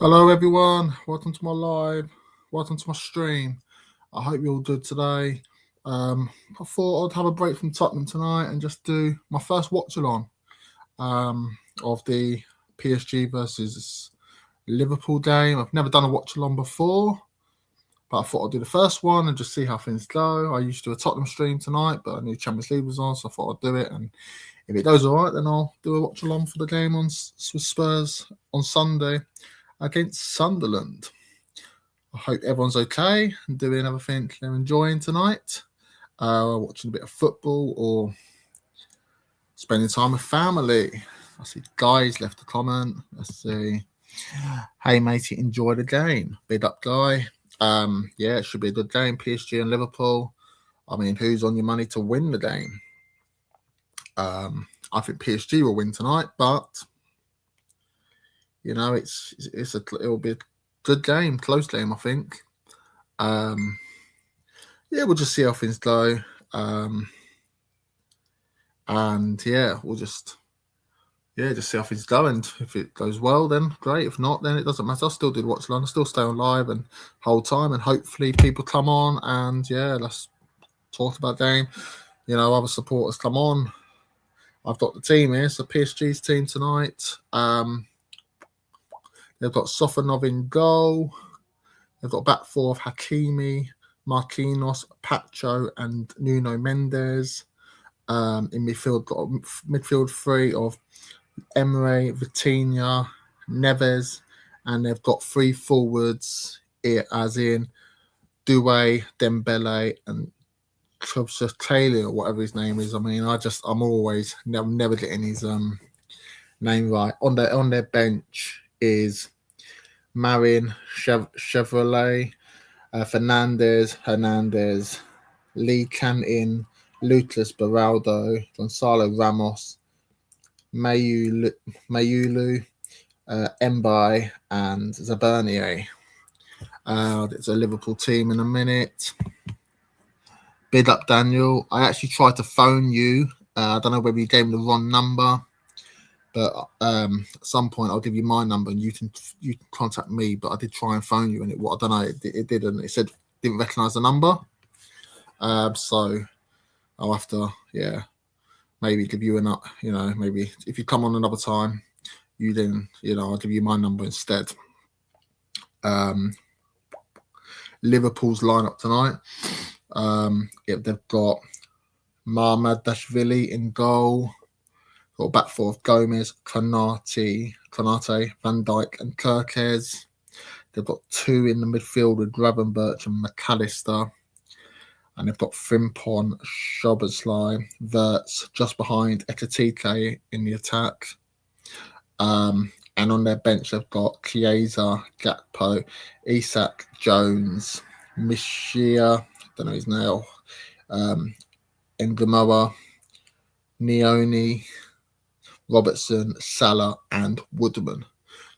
Hello everyone, welcome to my live, welcome to my stream. I hope you're all good today. I thought I'd have a break from Tottenham tonight and just do my first watch along of the PSG versus Liverpool game. I've never done a watch along before, but I thought I'd do the first one and just see how things go. I used to do a Tottenham stream tonight, but I knew Champions League was on, so I thought I'd do it. And if it goes all right, then I'll do a watch along for the game on Spurs on Sunday against Sunderland. I hope everyone's okay and doing everything they're enjoying tonight. Watching a bit of football or spending time with family. I see Guy's left a comment. Let's see. Hey, matey, enjoy the game. Big up, Guy. Yeah, it should be a good game. PSG and Liverpool. I mean, who's on your money to win the game? I think PSG will win tonight, but you know, it'll be a good game, close game, I think. Yeah, we'll just see how things go. And yeah, we'll just see how things go. And if it goes well, then great. If not, then it doesn't matter. I'll still do the watch along. I'll still stay on live and whole time. And hopefully people come on and yeah, let's talk about the game. You know, other supporters come on. I've got the team here. So PSG's team tonight. They've got Sofanov in goal. They've got back four of Hakimi, Marquinhos, Pacho, and Nuno Mendes. In midfield, got midfield three of Emre, Vitinha, Neves, and they've got three forwards, as in Doué, Dembele, and Kvaratskhelia, or whatever his name is. I mean, I'm always never getting his name right. On their bench is Marin, Chevrolet, Hernandez, Lee Cantin, Lucas Beraldo, Gonzalo Ramos, Mayulu, Mbaye, and Zabernier. It's a Liverpool team in a minute. Big up, Daniel. I actually tried to phone you. I don't know whether you gave me the wrong number, but at some point I'll give you my number and you can contact me. But I did try and phone you, and I don't know, it didn't. It said didn't recognise the number. So I'll have to, maybe give you maybe if you come on another time, I'll give you my number instead. Liverpool's lineup tonight. They've got Marmadashvili in goal. Got back four of Gomez, Konate, Van Dijk, and Kirkes. They've got two in the midfield with Gravenberch and McAllister. And they've got Frimpong, Szoboszlai, Wirtz just behind Ekitike in the attack. And on their bench, they've got Chiesa, Gakpo, Isak, Jones, Mishia, don't know his name, Ngamoa, Nioni, Robertson, Salah, and Woodman.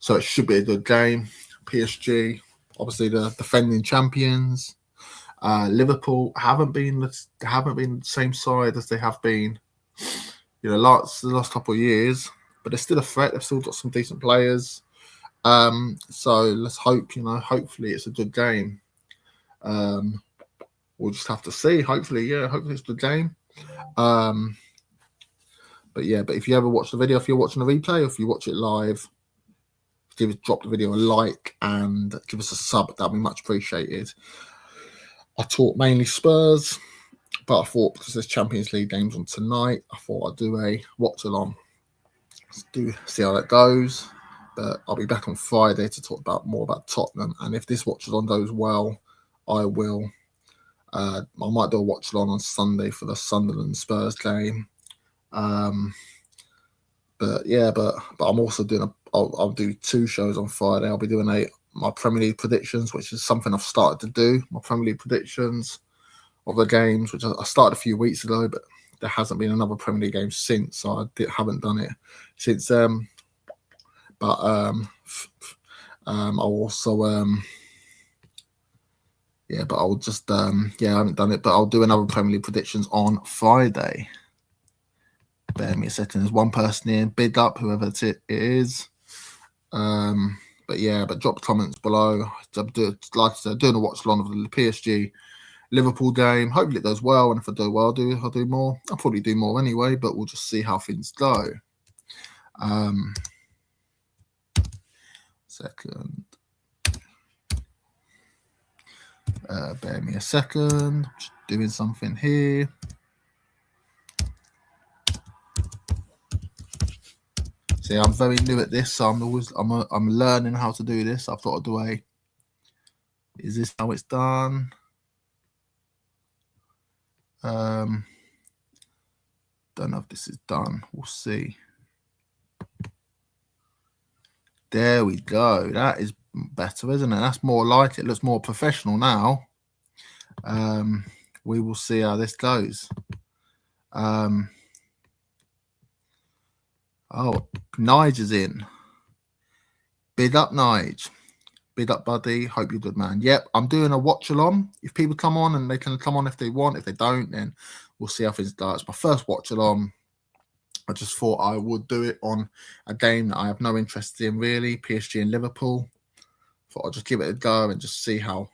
So it should be a good game. PSG, obviously the defending champions. Liverpool haven't been the same side as they have been, the last couple of years, but they're still a threat. They've still got some decent players. So let's hope, hopefully it's a good game. We'll just have to see. Hopefully it's a good game. But if you ever watch the video, if you're watching the replay, or if you watch it live, drop the video a like and give us a sub. That'd be much appreciated. I talk mainly Spurs, but I thought because there's Champions League games on tonight, I thought I'd do a watch along. See how that goes. But I'll be back on Friday to talk more about Tottenham. And if this watch along goes well, I will. I might do a watch along on Sunday for the Sunderland Spurs game. But I'm also doing I'll do two shows on Friday. I'll be doing my Premier League predictions, which is something I've started to do. My Premier League predictions of the games, which I started a few weeks ago, but there hasn't been another Premier League game since, so haven't done it since. But I'll also but I'll just I haven't done it, but I'll do another Premier League predictions on Friday. Bear me a second. There's one person here. Big up, whoever it is. But yeah, but drop comments below. Like I said, doing a watch along of the PSG Liverpool game. Hopefully it does well, and if I do well, I'll do more. I'll probably do more anyway, but we'll just see how things go. Second. Bear me a second. Just doing something here. See, I'm very new at this, so I'm learning how to do this. I thought I'd do a. Is this how it's done? Don't know if this is done. We'll see. There we go. That is better, isn't it? That's more like it. Looks more professional now. We will see how this goes. Oh, Nige is in. Big up, Nige. Big up, buddy. Hope you're good, man. Yep, I'm doing a watch along. If people come on, and they can come on if they want. If they don't, then we'll see how things go. It's my first watch along. I just thought I would do it on a game that I have no interest in, really. PSG and Liverpool. Thought I'd just give it a go and just see how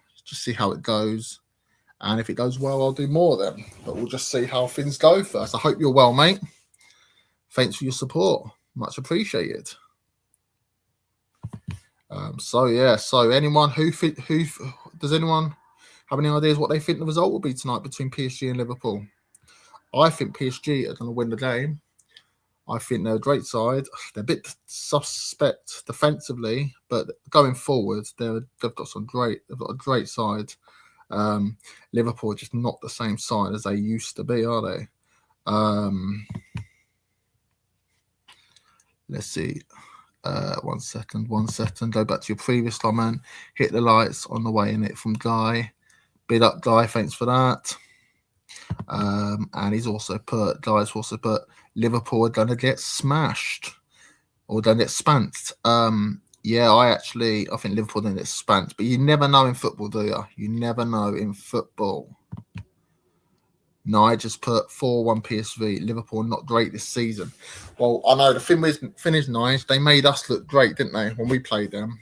it goes. And if it goes well, I'll do more then. But we'll just see how things go first. I hope you're well, mate. Thanks for your support. Much appreciated. So anyone who does anyone have any ideas what they think the result will be tonight between PSG and Liverpool? I think PSG are going to win the game. I think they're a great side. They're a bit suspect defensively, but going forward, they've got a great side. Liverpool are just not the same side as they used to be, are they? Let's see. 1 second. Go back to your previous comment. Hit the lights on the way in it from Guy. Big up, Guy. Thanks for that. And Guy's also put Liverpool are going to get smashed or going to get spanked. Yeah, I think Liverpool are going to get spanked, but you never know in football, do you? You never know in football. No, I just put 4-1 PSV. Liverpool not great this season. Well, I know the thing is nice. They made us look great, didn't they? When we played them,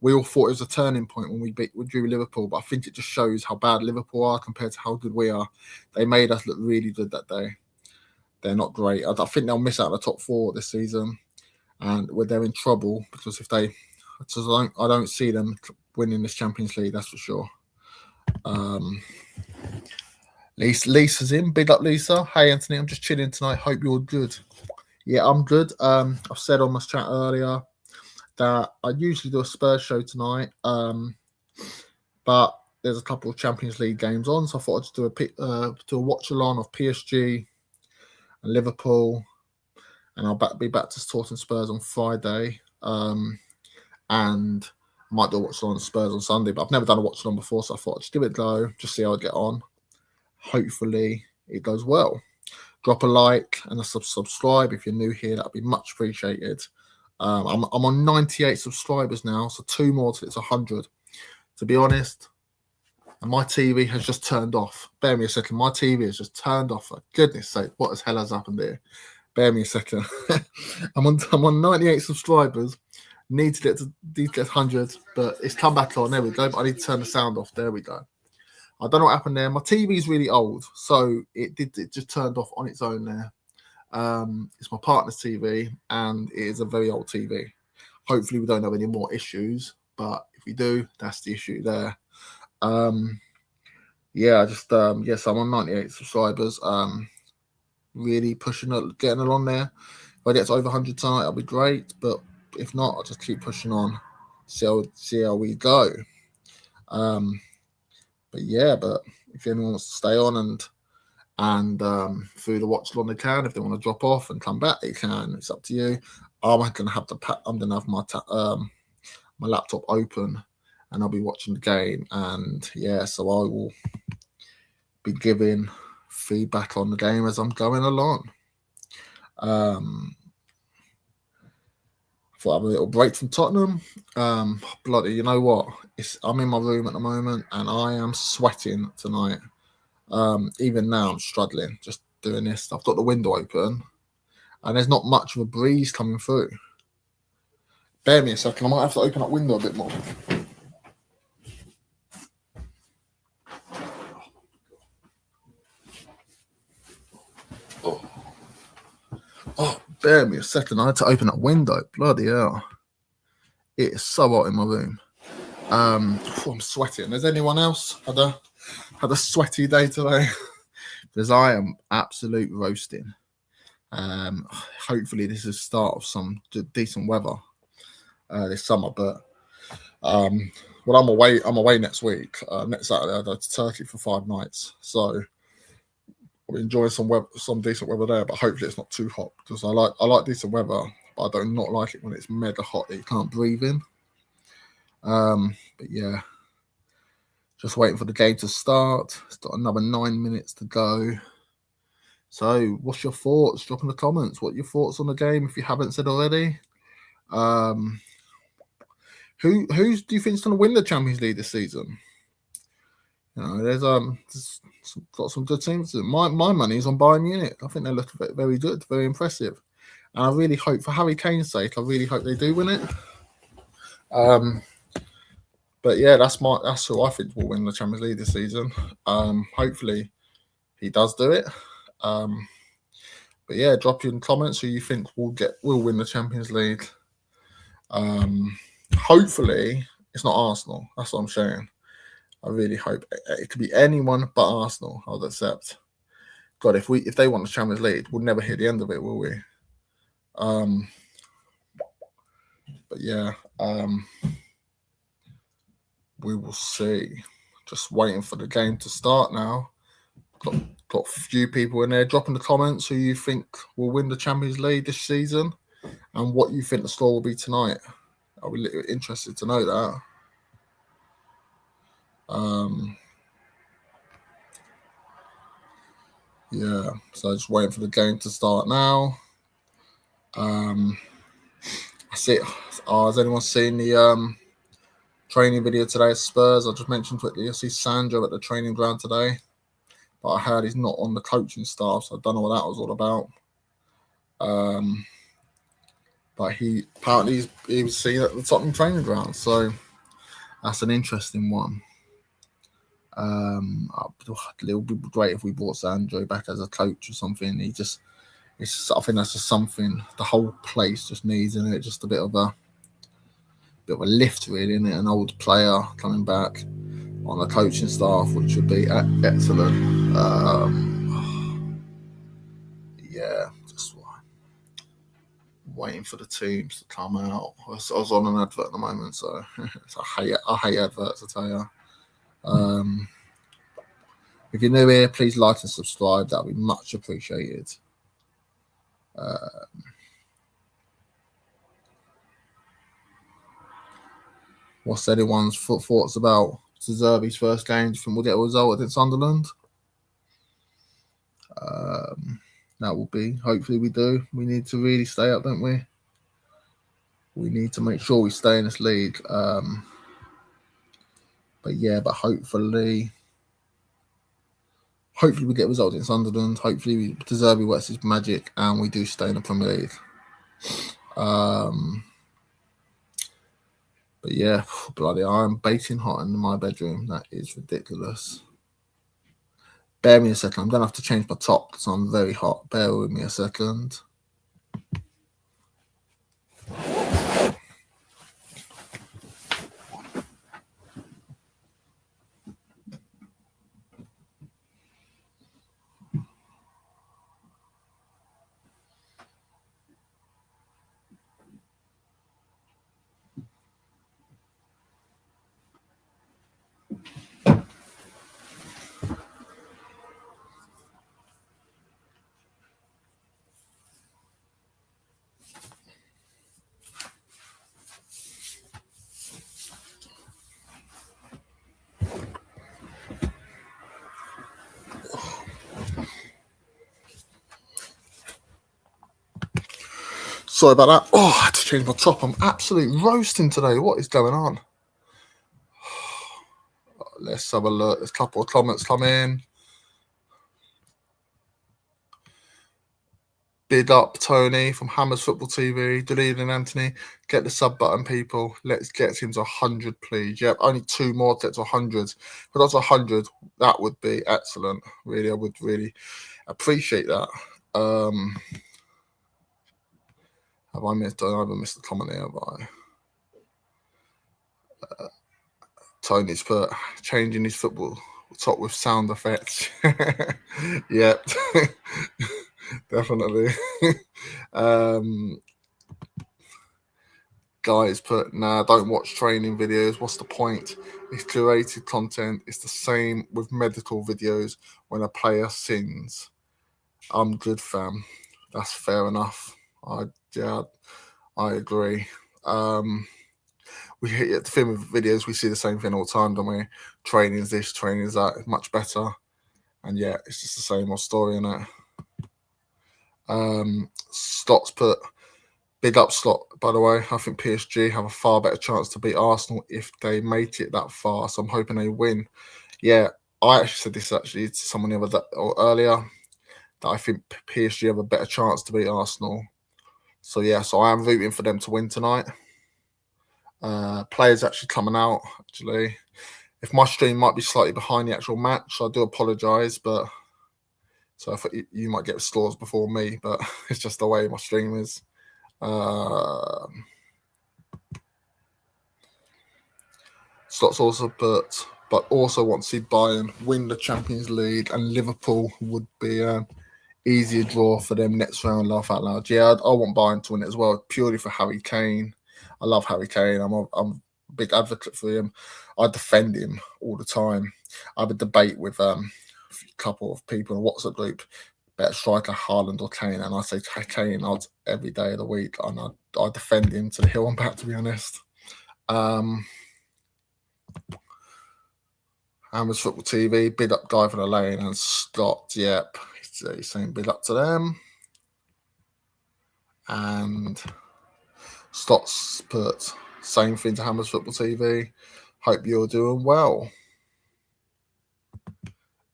we all thought it was a turning point when we drew Liverpool. But I think it just shows how bad Liverpool are compared to how good we are. They made us look really good that day. They're not great. I think they'll miss out the top 4 this season, and they're in trouble because I don't see them winning this Champions League. That's for sure. Lisa's in. Big up, Lisa. Hey, Anthony. I'm just chilling tonight. Hope you're good. Yeah, I'm good. I've said on my chat earlier that I usually do a Spurs show tonight, but there's a couple of Champions League games on, so I thought I'd just do a watch along of PSG and Liverpool, and I'll be back to talking Spurs on Friday, and I might do a watch along Spurs on Sunday, but I've never done a watch along before, so I thought I'd just give it a go, just see how I get on. Hopefully it goes well. Drop a like and a subscribe if you're new here. That'd be much appreciated. I'm on 98 subscribers now, so 2 more till it's 100. To be honest, and my TV has just turned off. Bear me a second. My TV has just turned off. For goodness sake, what the hell has happened here? Bear me a second. I'm on 98 subscribers. Need to get 100, but it's come back on. There we go. But I need to turn the sound off. There we go. I don't know what happened there. My TV is really old, so it just turned off on its own there. It's my partner's TV, and it is a very old TV. Hopefully, we don't have any more issues, but if we do, that's the issue there. Yeah, yes, I'm on 98 subscribers. Really getting along there. If I get to over 100 tonight, that'll be great. But if not, I'll just keep pushing on. See how we go. But if anyone wants to stay on and through the watch along they can, if they want to drop off and come back, they can. It's up to you. I'm gonna have my laptop open, and I'll be watching the game. And yeah, so I will be giving feedback on the game as I'm going along. Thought I'd have a little break from Tottenham. Bloody, you know what? I'm in my room at the moment, and I am sweating tonight. Even now, I'm struggling just doing this. I've got the window open, and there's not much of a breeze coming through. Bear me a second. I might have to open that window a bit more. Oh, bear me a second. I had to open that window. Bloody hell. It is so hot in my room. I'm sweating. Has anyone else had a sweaty day today? Because I am absolute roasting. Hopefully this is the start of some decent weather this summer. But well, I'm away next week. Next Saturday I go to Turkey for 5 nights. So I'll be enjoying some decent weather there. But hopefully it's not too hot, because I like decent weather, but I do not like it when it's mega hot that you can't breathe in. But yeah, just waiting for the game to start. It's got another 9 minutes to go. So, what's your thoughts? Drop in the comments. What are your thoughts on the game, if you haven't said already? Who do you think is going to win the Champions League this season? You know, there's got some good teams. My money is on Bayern Munich. I think they look very good, very impressive, and I really hope, for Harry Kane's sake, I really hope they do win it. But yeah, that's who I think will win the Champions League this season. Hopefully he does do it. But yeah, drop in comments who you think will win the Champions League. Hopefully it's not Arsenal. That's what I'm saying. I really hope it could be anyone but Arsenal. I'll accept. God, if they want the Champions League, we'll never hear the end of it, will we? But yeah, we will see. Just waiting for the game to start now. Got a few people in there. Drop in the comments who you think will win the Champions League this season and what you think the score will be tonight. I'll be interested to know that. Yeah, so just waiting for the game to start now. That's it. Has anyone seen the training video today at Spurs? I just mentioned quickly. I see Sandro at the training ground today, but I heard he's not on the coaching staff, so I don't know what that was all about. But he apparently he was seen at the Tottenham training ground, so that's an interesting one. It would be great if we brought Sandro back as a coach or something. I think that's just something the whole place just needs, isn't it? Just a bit of a lift, really, isn't it? An old player coming back on the coaching staff, which would be excellent. Yeah, just waiting for the teams to come out. I was on an advert at the moment, so I hate adverts, I tell you. If you're new here, please like and subscribe. That would be much appreciated. What's anyone's thoughts about Zerbi's first game? Do you think we'll get a result against Sunderland? That will be. Hopefully we do. We need to really stay up, don't we? We need to make sure we stay in this league. But hopefully we get results in Sunderland. Hopefully Zerbi works his magic and we do stay in the Premier League. But yeah, bloody, I'm baking hot in my bedroom. That is ridiculous. Bear me a second. I'm going to have to change my top because I'm very hot. Bear with me a second. Sorry about that. Oh, I had to change my top. I'm absolutely roasting today. What is going on? Let's have a look. There's a couple of comments come in. Big up Tony from Hammers Football TV. Deleted and Anthony. Get the sub button, people. Let's get him to 100, please. Yep, only 2 more to get to 100. If that's 100, that would be excellent. Really, I would really appreciate that. Have I missed? I haven't missed the comment here, have I? Tony's put changing his football top with sound effects. Yep. Definitely. Guys put, nah, don't watch training videos. What's the point? It's curated content. It's the same with medical videos when a player sings. I'm good, fam. That's fair enough. I agree. We hit the thing with videos, we see the same thing all the time, don't we? Training is this, training is that, much better. And yeah, it's just the same old story, innit? Slots put, big up Slot, by the way. I think PSG have a far better chance to beat Arsenal if they make it that far. So I'm hoping they win. Yeah, I actually said this to someone the other day, or earlier, that I think PSG have a better chance to beat Arsenal. So yeah, so I am rooting for them to win tonight. Players actually coming out, actually. If my stream might be slightly behind the actual match, I do apologise, but so I thought you might get scores before me, but it's just the way my stream is. Slots also put, but also want to see Bayern win the Champions League, and Liverpool would be an easier draw for them next round. Laugh out loud. Yeah, I want Bayern to win it as well, purely for Harry Kane. I love Harry Kane. I'm a big advocate for him. I defend him all the time. I have a debate with a couple of people in a WhatsApp group. Better striker, Haaland or Kane, and I say Kane odds every day of the week, and I defend him to the hill and back, to be honest. Hammers Football TV, big up Guy for the Lane and Scott. Yep, he's saying big up to them. And Scott's put same thing to Hammers Football TV. Hope you're doing well.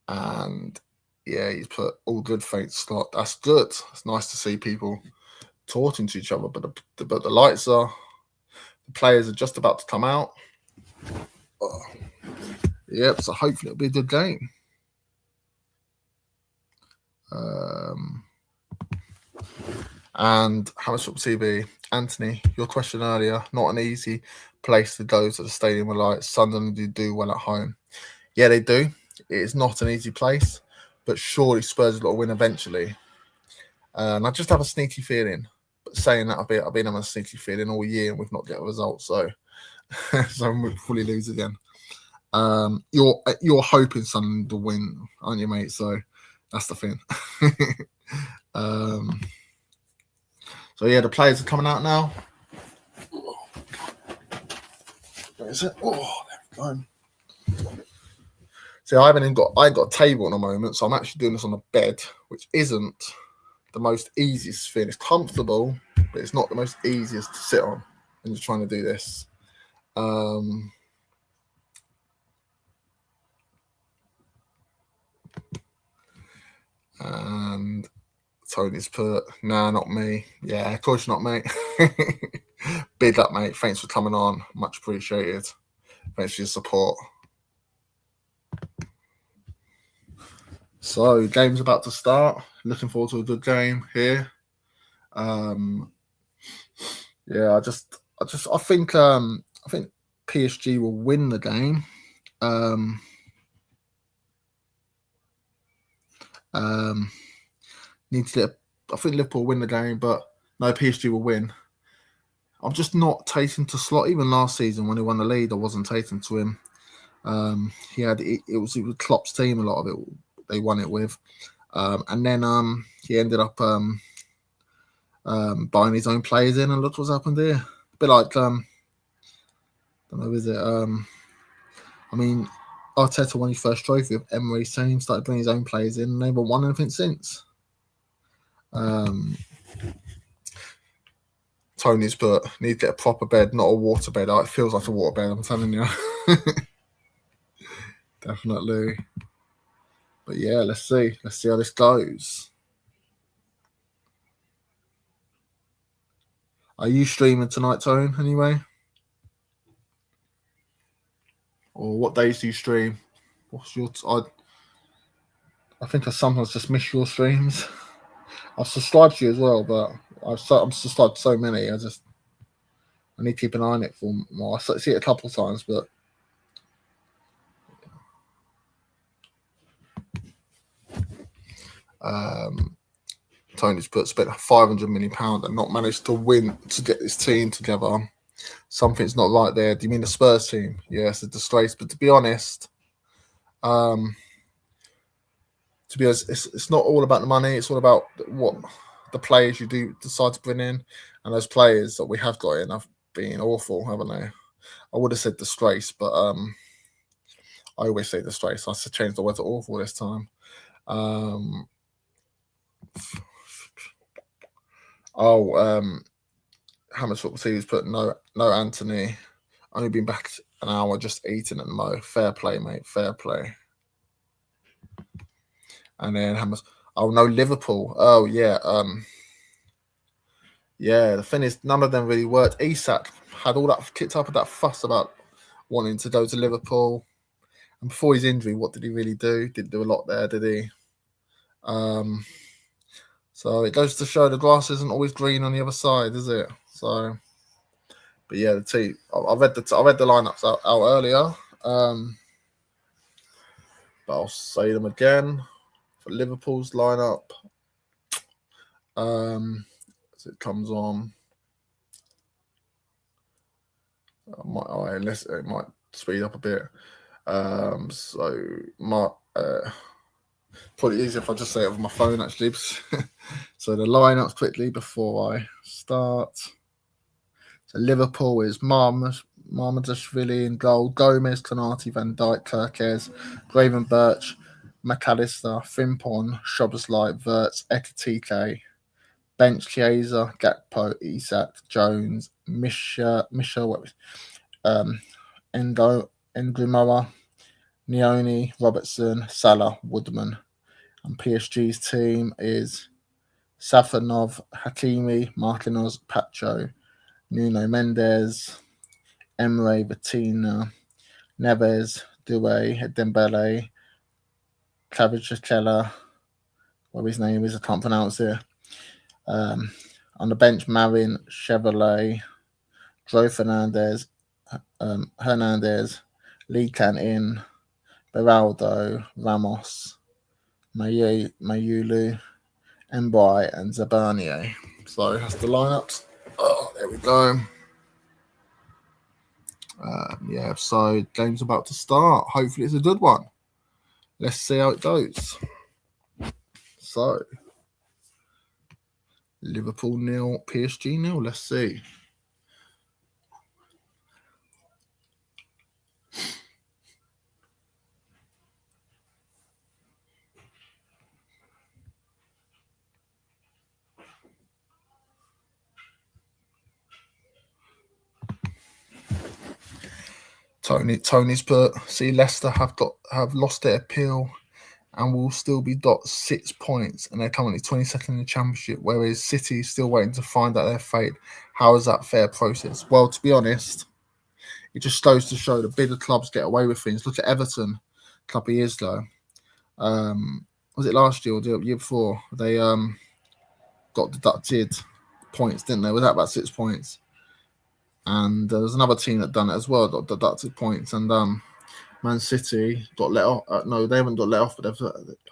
And yeah, he's put all good, thanks, Scott. That's good. It's nice to see people talking to each other. But the lights are, the players are just about to come out. Oh. Yep, so hopefully it'll be a good game. And Hammers Football TV, Anthony, your question earlier, not an easy place to go to the stadium with lights. Sunderland do well at home. Yeah, they do. It is not an easy place, but surely Spurs will win eventually. And I just have a sneaky feeling. But saying that, I've been having a sneaky feeling all year and we've not get a result. So we'll fully lose again. You're hoping Sunderland will win, aren't you, mate? So that's the thing. So yeah, the players are coming out now. Where is it? Oh, there we go. See, I got a table in a moment, so I'm actually doing this on a bed, which isn't the most easiest thing. It's comfortable, but it's not the most easiest to sit on when you're trying to do this. And Tony's put, nah, not me. Yeah, of course not, mate. Big up, mate. Thanks for coming on. Much appreciated. Thanks for your support. So, game's about to start. Looking forward to a good game here. Yeah, I think PSG will win the game. I think Liverpool will win the game, but no, PSG will win. I'm just not taking to Slot. Even last season when he won the lead, I wasn't taking to him. It was Klopp's team. A lot of it they won it with, and then he ended up buying his own players in, and look what's happened here. A bit like don't know, is it? I mean, Arteta won his first trophy with Emery's team, started bringing his own players in, and they haven't won anything since. Tony's put, need to get a proper bed, not a water bed. It feels like a water bed, I'm telling you. Definitely. But yeah, let's see. Let's see how this goes. Are you streaming tonight, Tone, anyway? Or what days do you stream? What's your... I think I sometimes just miss your streams. I've subscribed to you as well, but I'm subscribed to so many. I need to keep an eye on it for more. I see it a couple of times, but Tony's spent £500 million and not managed to win to get this team together. Something's not right there. Do you mean the Spurs team? Yeah, it's a disgrace. But to be honest, it's not all about the money. It's all about what the players you do decide to bring in, and those players that we have got in have been awful, haven't they? I would have said disgrace, but I always say disgrace. I should change the word to awful this time. Hammers Football Team's put no Anthony. Only been back an hour, just eating at the Mo. Fair play, mate. Fair play. And then Hammers. Oh no, Liverpool. Oh yeah. Yeah. The thing is, none of them really worked. Isak had all that kicked up with that fuss about wanting to go to Liverpool. And before his injury, what did he really do? Didn't do a lot there, did he? So it goes to show the grass isn't always green on the other side, is it? So, but yeah, the team. I read the lineups out earlier, but I'll say them again for Liverpool's lineup. As it comes on, unless it might speed up a bit. So probably easier if I just say it over my phone, actually. So the lineups quickly before I start. So Liverpool is Marmadashvili in goal, Gomez, Konate, Van Dijk, Kirkes, Graven Birch, McAllister, Frimpong, Szoboszlai, Wirtz, Ekitike, bench Chiesa, Gakpo, Isak, Jones, Misha, Endrimoa, Nioni, Robertson, Salah, Woodman. And PSG's team is Safanov, Hakimi, Marquinhos, Pacho, Nuno Mendes, Emre, Vitina, Neves, Doué, Dembele, Kvaratskhelia, what his name is, I can't pronounce it. On the bench, Marin, Chevrolet, Joe Fernandez, Hernandez, Lee Cantin, Beraldo, Ramos, Mayulu, Mbai, and Zabanier. So that's the lineups. Oh, there we go. Yeah, so game's about to start. Hopefully it's a good one. Let's see how it goes. So, Liverpool 0, PSG 0. Let's see. Tony's put, see, Leicester have lost their appeal and will still be dot 6 points, and they're currently 22nd in the Championship, whereas City is still waiting to find out their fate. How is that fair process? Well, to be honest, it just goes to show the bigger clubs get away with things. Look at Everton a couple of years ago. Was it last year or the year before? They got deducted points, didn't they? Was that about 6 points? And there was another team that done it as well, got deducted points. And Man City got let off. No, they haven't got let off, but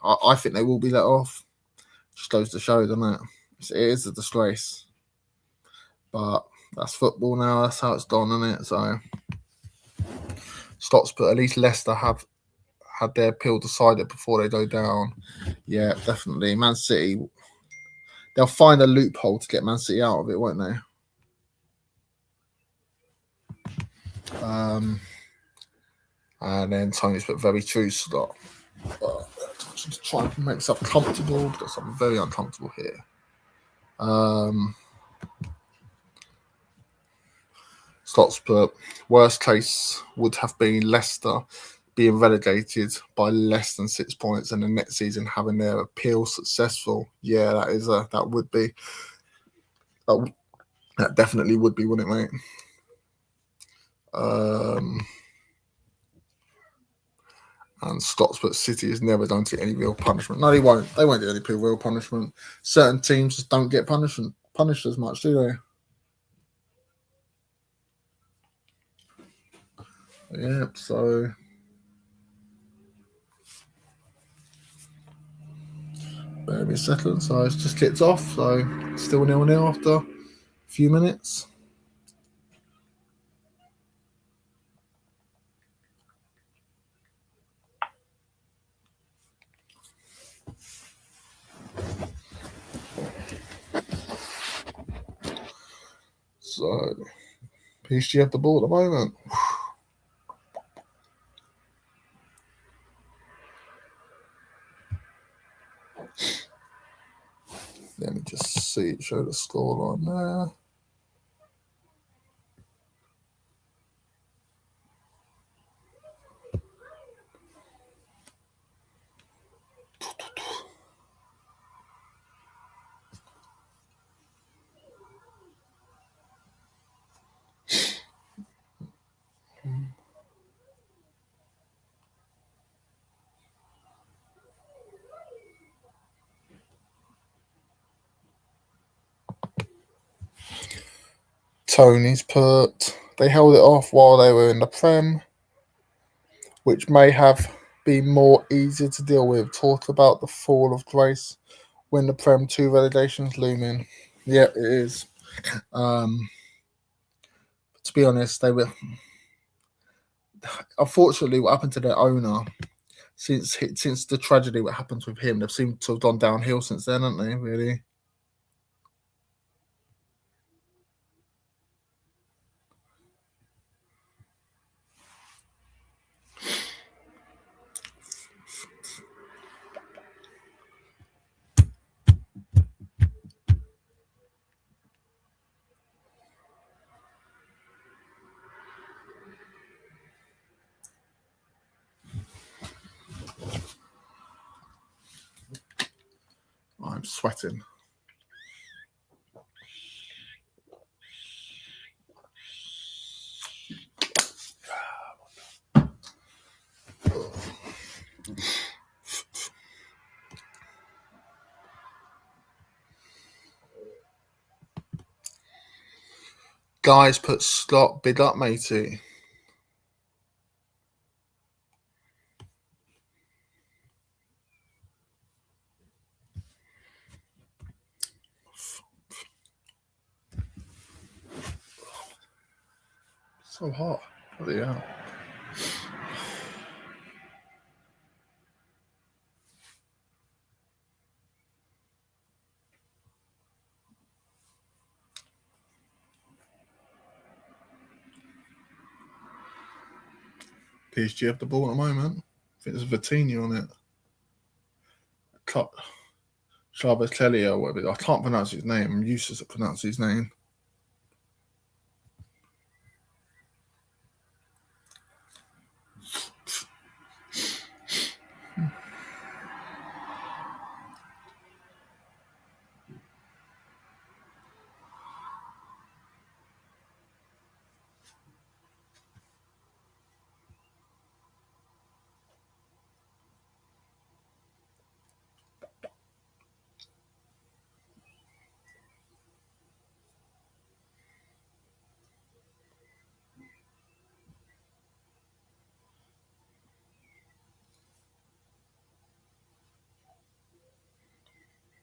I think they will be let off. Just goes to show, doesn't it? It is a disgrace. But that's football now. That's how it's gone, isn't it? So, Stocks, but at least Leicester have had their appeal decided before they go down. Yeah, definitely. Man City, they'll find a loophole to get Man City out of it, won't they? And then Tony's put very true, Scott. Just trying to make myself comfortable because I'm very uncomfortable here. Scott's put worst case would have been Leicester being relegated by less than 6 points and the next season having their appeal successful. Yeah, that would be That definitely would be, wouldn't it, mate? And Scott's put City has never done to any real punishment. No, they won't. They won't do any real punishment. Certain teams just don't get punished as much, do they? Yeah, so bear me a second. So it's just kicked off. So still 0-0 after a few minutes. So PSG have the ball at the moment. Let me just show the scoreline there. Tony's put they held it off while they were in the Prem, which may have been more easier to deal with. Talk about the fall of grace when the Prem 2 relegations looming. Yeah, it is. To be honest, they were. Unfortunately, what happened to their owner since the tragedy what happened with him, they've seemed to have gone downhill since then, haven't they? Really. I'm sweating. Guys, put Scott big up, matey. So hot. Bloody hell. PSG have the ball at the moment. I think there's Vitinha on it. Chavez Kelly or whatever. I can't pronounce his name. I'm useless at pronouncing his name.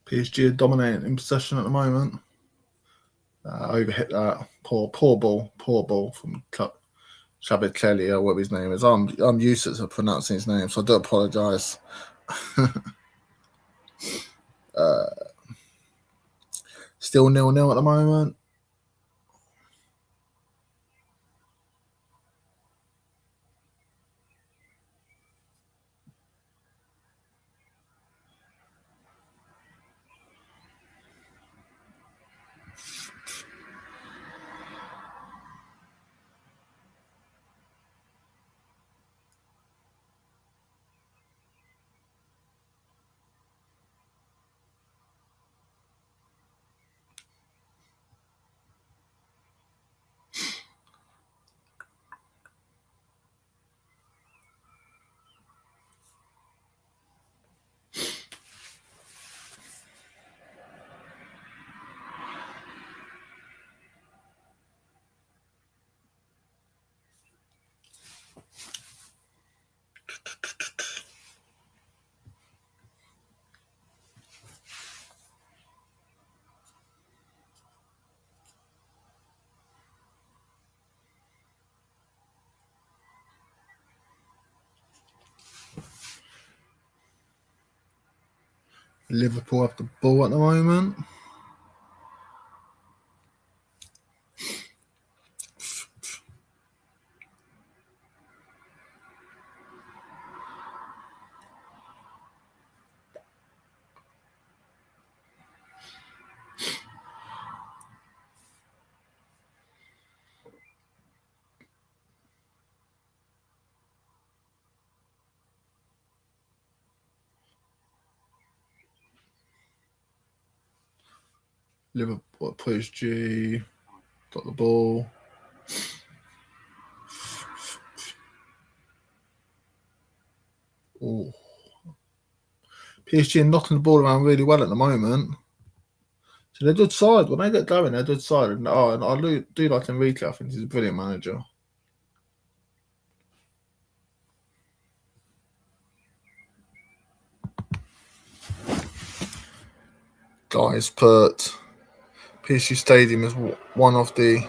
PSG are dominating in possession at the moment. Overhit that. Poor ball from Chavez Kelly or whatever his name is. I'm useless at pronouncing his name, so I do apologise. Still 0-0 at the moment. Liverpool have the ball at the moment. Liverpool, PSG got the ball. Oh, PSG are knocking the ball around really well at the moment. So they're a good side. When they get going, they're a good side. And I do like Enrique. I think he's a brilliant manager. Guys, put PSG Stadium is one of the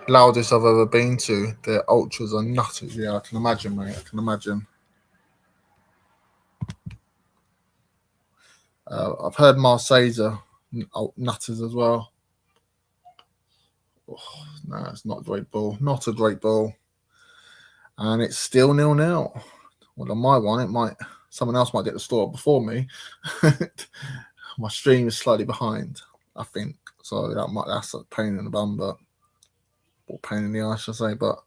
loudest I've ever been to. Their ultras are nutters. Yeah, I can imagine, mate. I can imagine. I've heard Marseille's are nutters as well. Oh, no, it's not a great ball. Not a great ball. And it's still 0-0. Well, on my one, someone else might get the score before me. My stream is slightly behind, I think. So that's a pain in the bum, or pain in the eye, I should say. But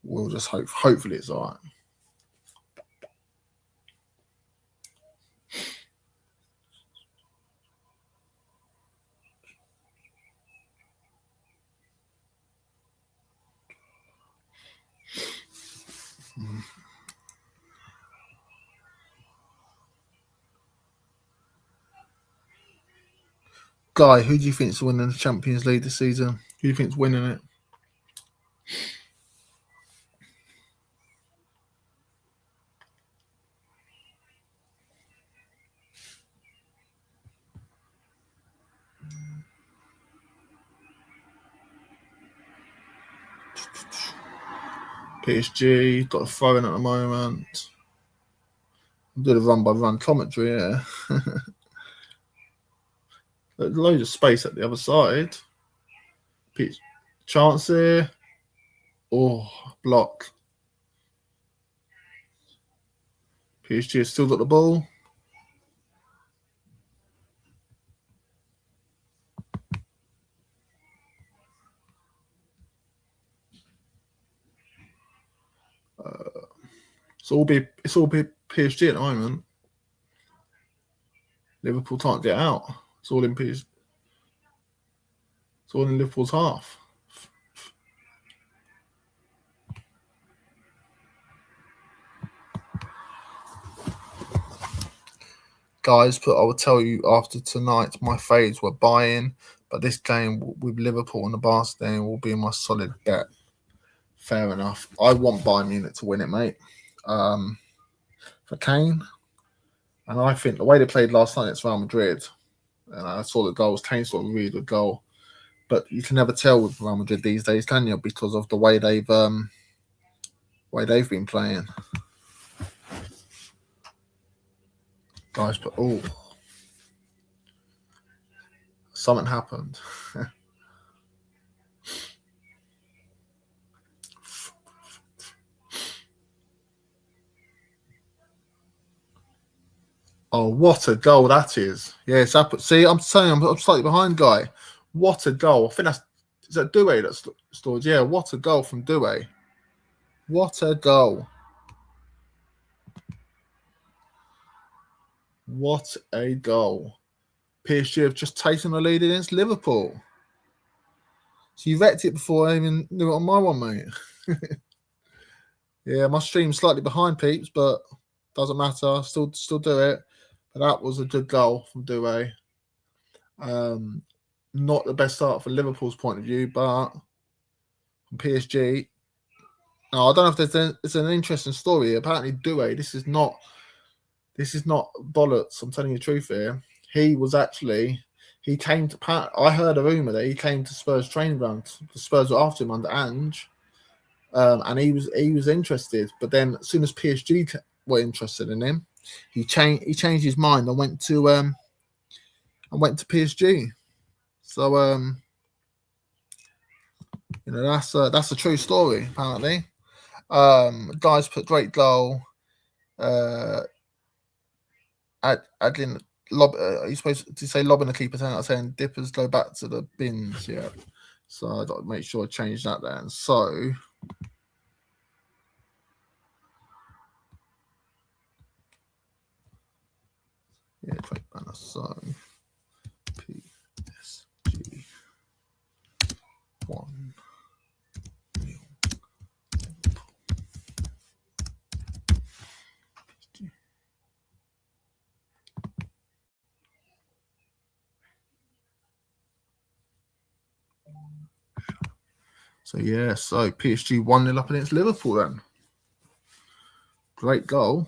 we'll just hope. Hopefully, it's all right. Guy, who do you think's winning the Champions League this season? Who do you think's winning it? PSG got a throw in at the moment. I'm doing a run-by-run commentary here. There's loads of space at the other side. Chance here. Oh, blocked. PSG has still got the ball. It's all PSG at the moment. Liverpool can't get out. It's all in PSG. It's all in Liverpool's half. Guys, I will tell you after tonight, my fades were buying, but this game with Liverpool and the Barcelona will be my solid bet. Fair enough. I want Bayern Munich to win it, mate. For Kane, and I think the way they played last night, it's Real Madrid. And I saw the goals. Kane scored a really good goal, but you can never tell with Real Madrid these days, can you? Because of the way they've been playing. Guys, but something happened. Oh, what a goal that is. Yes, see, I'm saying I'm slightly behind, Guy. What a goal. I think is that Doué that scored? Yeah, what a goal from Doué. What a goal. What a goal. PSG have just taken the lead against Liverpool. So you wrecked it before I even knew it on my one, mate. Yeah, my stream's slightly behind, peeps, but doesn't matter. Still do it. But that was a good goal from Doué. Not the best start for Liverpool's point of view, but from PSG. Now, I don't know if it's an interesting story. Apparently, Doué, this is not bollocks. I'm telling you the truth here. I heard a rumour that he came to Spurs training ground. The Spurs were after him under Ange. And he was interested. But then as soon as PSG were interested in him, he changed his mind and went to and went to PSG. So that's a true story apparently. Guys put great goal. Adding lob. You're supposed to say lobbing the keeper, saying dippers go back to the bins. Yeah. So I got to make sure I change that then. So yeah, click banner. So PSG 1. So yeah, so PSG 1-0 up against Liverpool then. Great goal.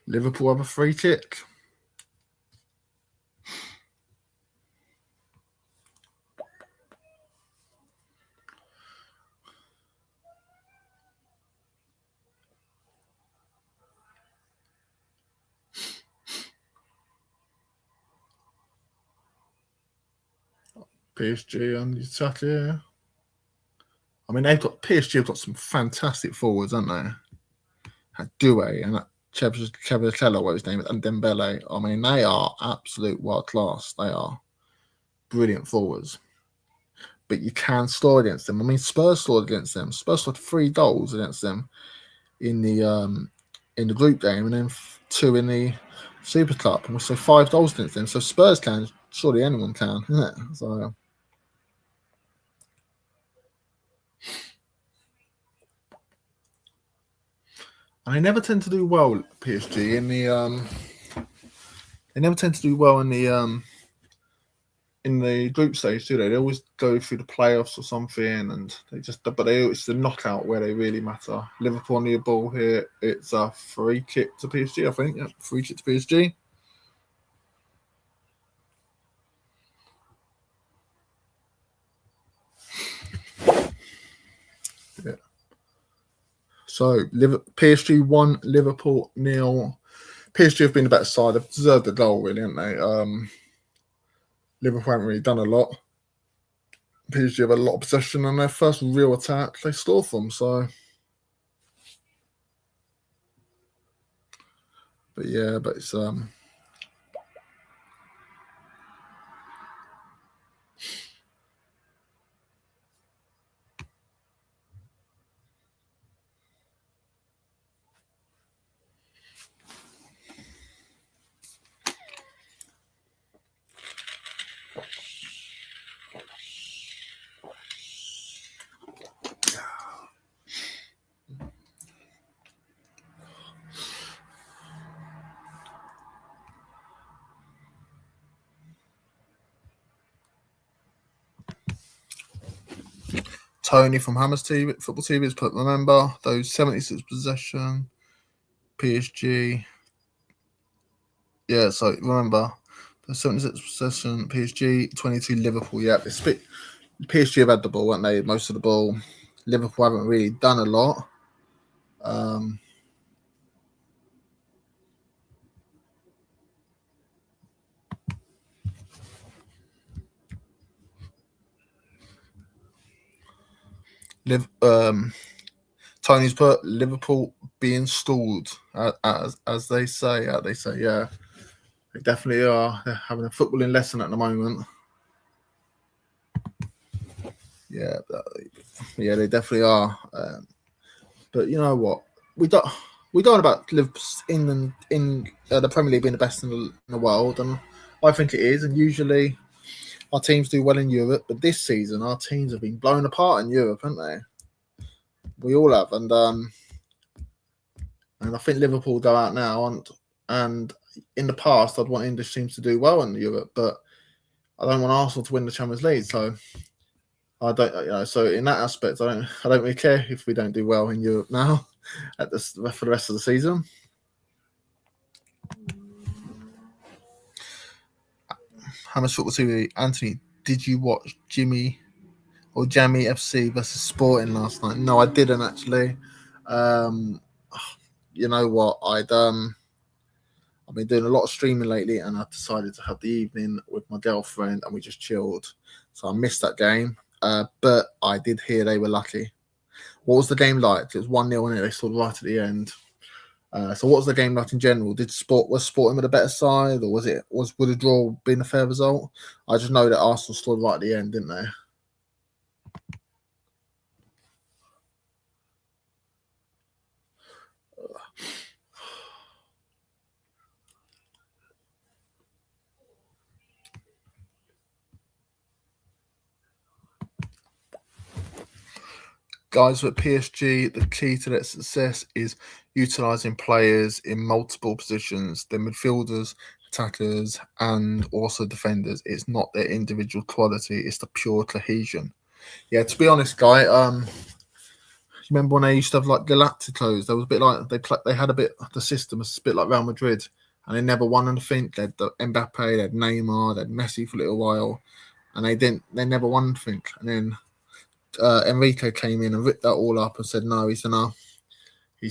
Liverpool have a free kick. PSG on the attack here. I mean, PSG have got some fantastic forwards, haven't they? Doué and Chevrolet, what his name is, and Dembele. I mean, they are absolute world class. They are brilliant forwards. But you can score against them. I mean, Spurs scored against them. Spurs scored 3 goals against them in the group game, and then 2 in the Super Cup, and so 5 goals against them. So Spurs can. Surely anyone can, isn't it? So. And they never tend to do well, PSG, in the they never tend to do well in the group stage, do they? They always go through the playoffs or something, and it's the knockout where they really matter. Liverpool on the ball here. It's a free kick to PSG, I think. Yeah, free kick to PSG. Yeah. So PSG 1, Liverpool 0. PSG have been the better side. They've deserved the goal, really, haven't they? Liverpool haven't really done a lot. PSG have a lot of possession, and their first real attack they score from. So, but it's Tony from Hammers TV, Football TV has put, remember those 76 possession, PSG. Yeah, so remember the 76 possession, PSG, 22 Liverpool. Yeah, PSG have had the ball, haven't they? Most of the ball. Liverpool haven't really done a lot. Tony's put Liverpool being stalled, as they say. Yeah, they definitely are. They're having a footballing lesson at the moment. Yeah, they definitely are. But you know what? We don't about in the Premier League being the best in the world, and I think it is. And usually, our teams do well in Europe, but this season our teams have been blown apart in Europe, haven't they? We all have, and I think Liverpool go out now, and in the past I'd want English teams to do well in Europe, but I don't want Arsenal to win the Champions League. So I don't, so in that aspect, I don't really care if we don't do well in Europe now for the rest of the season. How much football TV? Anthony, did you watch Jamie FC versus Sporting last night? No, I didn't actually. You know what? I've been doing a lot of streaming lately, and I decided to have the evening with my girlfriend, and we just chilled. So I missed that game, but I did hear they were lucky. What was the game like? It was 1-0, and they scored right at the end. So what was the game like in general? Was Sporting with a better side, or would a draw been a fair result? I just know that Arsenal scored right at the end, didn't they? Guys, with PSG, the key to their success is utilising players in multiple positions, the midfielders, attackers, and also defenders. It's not their individual quality; it's the pure cohesion. Yeah, to be honest, Guy, you remember when they used to have like Galacticos? There was a bit like they had a bit the system was a bit like Real Madrid, and they never won anything. They had Mbappe, they had Neymar, they had Messi for a little while, and they never won anything. And then Enrique came in and ripped that all up and said, no, he's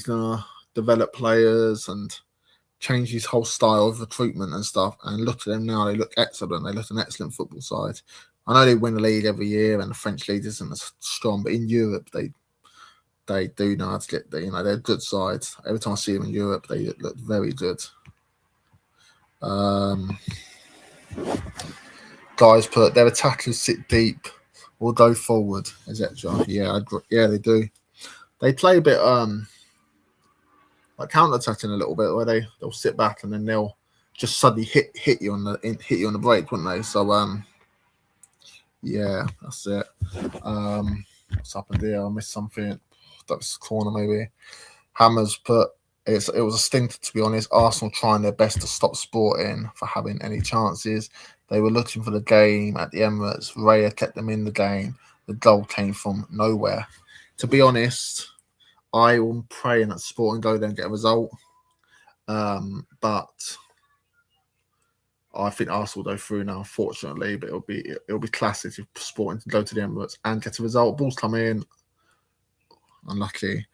gonna develop players and change his whole style of recruitment and stuff. And look at them now; they look excellent. They look an excellent football side. I know they win the league every year, and the French league isn't as strong, but in Europe they do know how to get there. They're good sides. Every time I see them in Europe, they look very good. Guys put their attackers sit deep or go forward, etc. Yeah, they do. They play a bit like counter attacking a little bit, where they'll sit back and then they'll just suddenly hit you on the break, wouldn't they? So yeah, that's it. What's happened here? I missed something. That's corner maybe. Hammers put it was a stinker, to be honest. Arsenal trying their best to stop Sporting for having any chances. They were looking for the game at the Emirates. Raya kept them in the game. The goal came from nowhere. To be honest, I am praying that Sporting go there and get a result. But I think Arsenal will go through now, unfortunately. But it'll be classic if Sporting can go to the Emirates and get a result. Balls come in. Unlucky.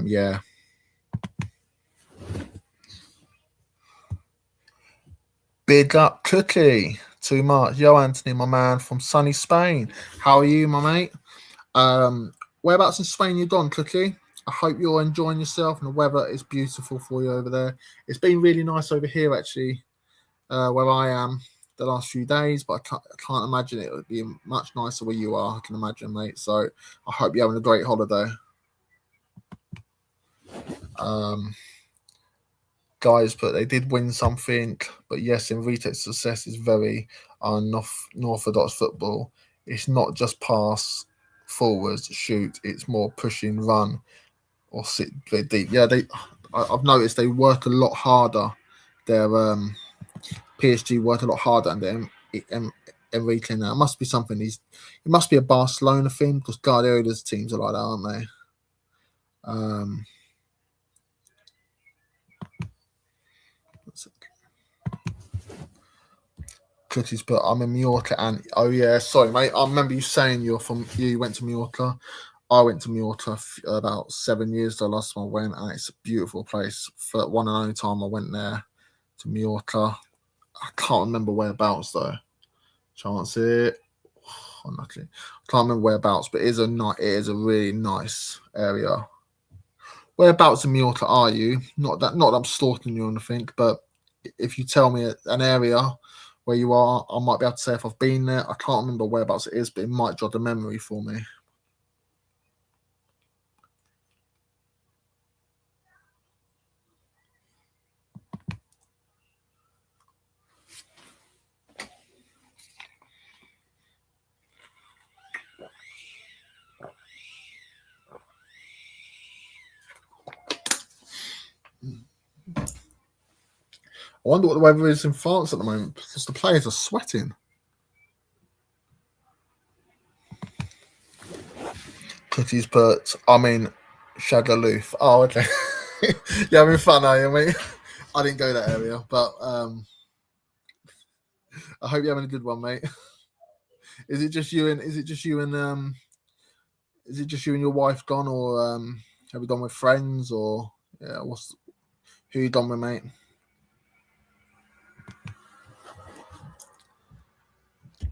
Yeah. Big up Cookie. Too much. Yo, Anthony, my man from sunny Spain. How are you, my mate? Whereabouts in Spain you gone, Cookie? I hope you're enjoying yourself and the weather is beautiful for you over there. It's been really nice over here, actually, where I am the last few days, but I can't imagine it would be much nicer where you are, I can imagine, mate. So I hope you're having a great holiday. Guys, but they did win something. But yes, Enrique's success is very unorthodox football. It's not just pass forwards, shoot. It's more pushing, run, or sit very deep. Yeah, I've noticed they work a lot harder. Their PSG work a lot harder, and then Enrique now. It must be something. It must be a Barcelona thing because Guardiola's teams are like that, aren't they? Cookies, but I'm in Mallorca, and oh yeah, sorry, mate. I remember you saying you went to Mallorca. I went to Mallorca about 7 years ago. Last time I went, and it's a beautiful place. For one and only time I went there to Mallorca. I can't remember whereabouts though. Chance it. Unlucky. I can't remember whereabouts, but it is a really nice area. Whereabouts in Mallorca are you? Not that I'm stalking you or anything, but if you tell me an area where you are, I might be able to say if I've been there. I can't remember whereabouts it is, but it might jog a memory for me. I wonder what the weather is in France at the moment because the players are sweating. He's put, Shagaloof. Oh, okay. You're having fun, are you, mate? I didn't go that area, but I hope you're having a good one, mate. Is it just you and your wife gone, or have you gone with friends, or who you gone with, mate?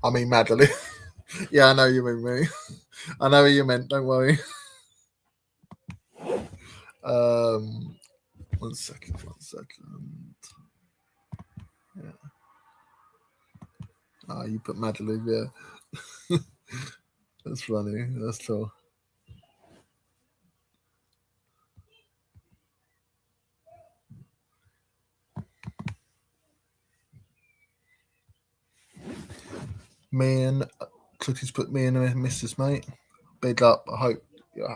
I mean, Madeline. Yeah, I know you mean me. I know what you meant. Don't worry. One second. Yeah. You put Madeline, yeah. That's funny. That's cool. Me and Cookies put me and Mrs. Mate. Big up. I hope.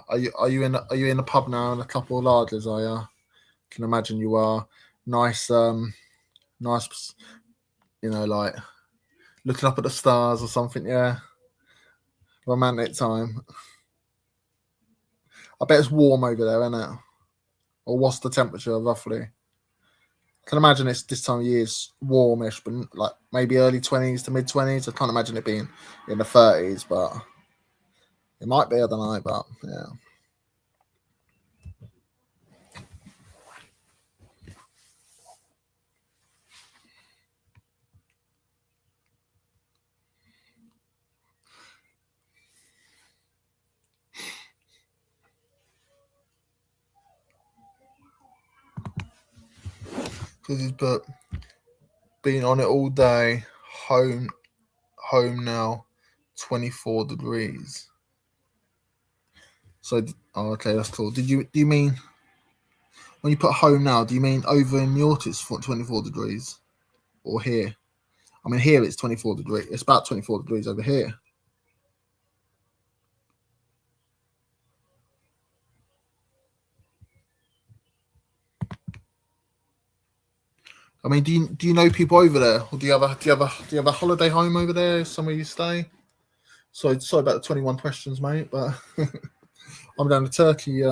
Are you in the pub now and a couple of lagers? I can imagine you are. Nice, nice. Like looking up at the stars or something. Yeah, romantic time. I bet it's warm over there, isn't it? Or what's the temperature roughly? I can imagine it's this time of year is warmish, but like maybe early 20s to mid 20s. I can't imagine it being in the 30s, but it might be. I don't know, but yeah. Because he's been on it all day. Home now, 24 degrees. So, okay, that's cool. Do you mean when you put home now? Do you mean over in York it's 24 degrees, or here? I mean, here it's 24 degrees. It's about 24 degrees over here. I mean, do you know people over there, or do you have a holiday home over there, somewhere you stay? Sorry about the 21 questions, mate. But I'm down to Turkey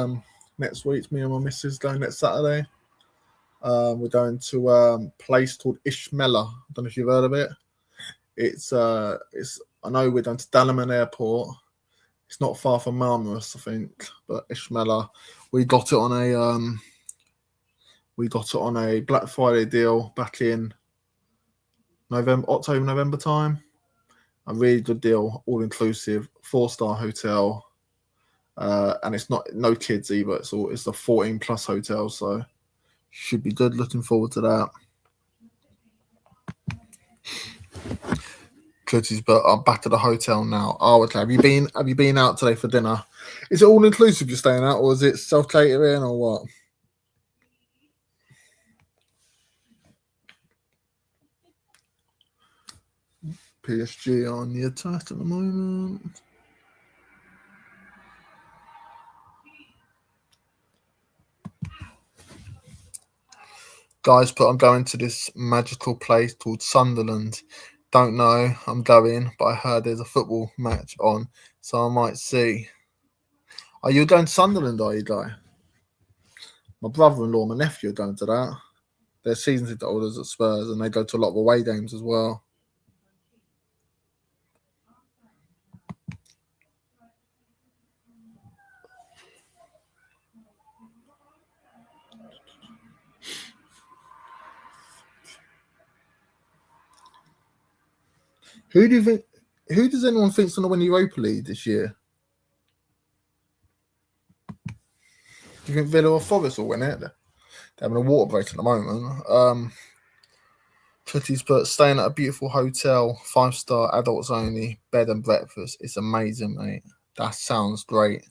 next week. Me and my missus going next Saturday. We're going to a place called Ishmela. I don't know if you've heard of it. It's I know we're going to Dalaman Airport. It's not far from Marmaris, I think, but Ishmela. We got it on a Black Friday deal back in October, November time. A really good deal, all inclusive, 4-star hotel, and it's no kids either. It's a 14+ hotel, so should be good. Looking forward to that. Curtis, but I'm back at the hotel now. Oh, okay. Have you been out today for dinner? Is it all inclusive you're staying out, or is it self catering, or what? PSG on the attack at the moment. Guys, I'm going to this magical place called Sunderland. Don't know, I'm going, but I heard there's a football match on, so I might see. Are you going to Sunderland, are you, Guy? My brother-in-law, my nephew are going to that. They're season ticket holders at Spurs, and they go to a lot of away games as well. Who does anyone think's going to win the Europa League this year? Do you think Villa or Forest will win it? They're having a water break at the moment. Tutty's put staying at a beautiful hotel, 5-star adults only, bed and breakfast. It's amazing, mate. That sounds great.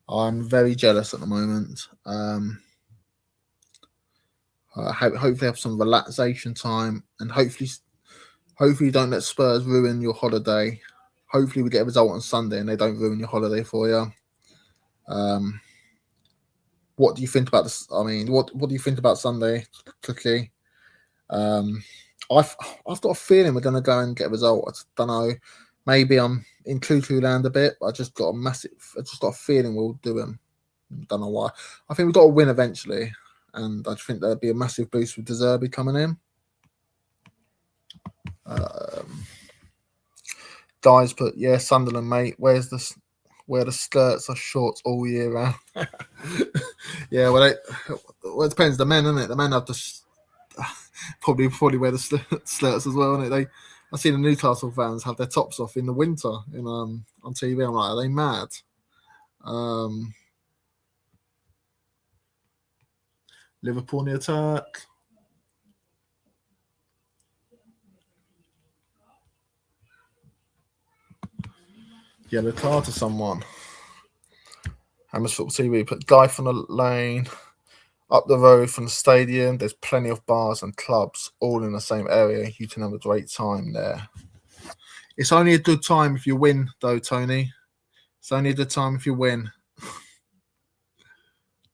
I'm very jealous at the moment. Hopefully have some relaxation time, and hopefully don't let Spurs ruin your holiday. Hopefully we get a result on Sunday and they don't ruin your holiday for you. What do you think about this? I mean, what do you think about Sunday, Cookie? I've got a feeling we're going to go and get a result. I don't know. Maybe I'm in cuckoo land a bit, but I just got a feeling we'll do them. Don't know why. I think we've got to win eventually, and I think there'll be a massive boost with De Zerbi coming in. Guys, but yeah, Sunderland, mate. Wear the skirts or shorts all year round. Yeah, well, it depends. The men, isn't it? The men have to probably wear the skirts as well, isn't it? I see the Newcastle fans have their tops off in the winter on TV. I'm like, are they mad? Liverpool on the attack. Yellow card to someone. Hammers Football TV put Guy from the lane. Up the road from the stadium, there's plenty of bars and clubs all in the same area. You can have a great time there. It's only a good time if you win, though, Tony. It's only a good time if you win.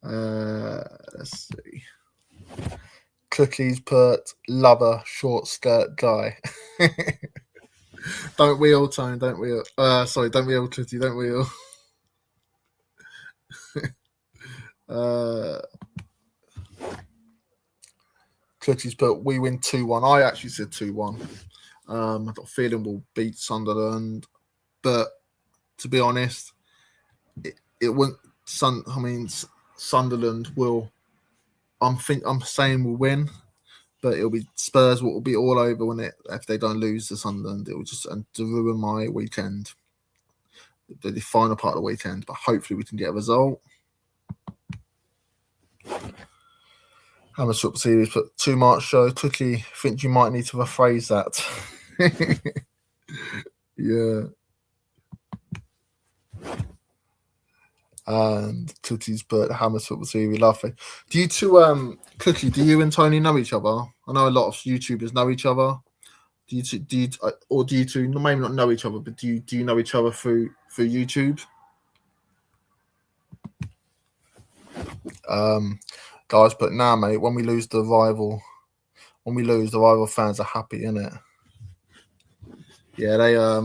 Let's see. Cookies put lover short skirt guy. Don't we all, Tony? Don't we all? Sorry, don't we all, Cookie? Don't we all? Cookies put we win 2-1. I actually said 2-1. I've got a feeling we'll beat Sunderland, but to be honest, it won't. Sunderland will. I'm saying we'll win, but it'll be Spurs will be all over if they don't lose to Sunderland. It will just to ruin my weekend, the final part of the weekend. But hopefully we can get a result. Hammer Football Series put too much show. Cookie, think you might need to rephrase that. Yeah. And Cookie's put Hammer Football Series laughing. Do you two, Cookie? Do you and Tony know each other? I know a lot of YouTubers know each other. Do you two maybe not know each other, but do you know each other through YouTube? Guys, but now, mate, when we lose, the rival fans are happy, innit? Yeah, they I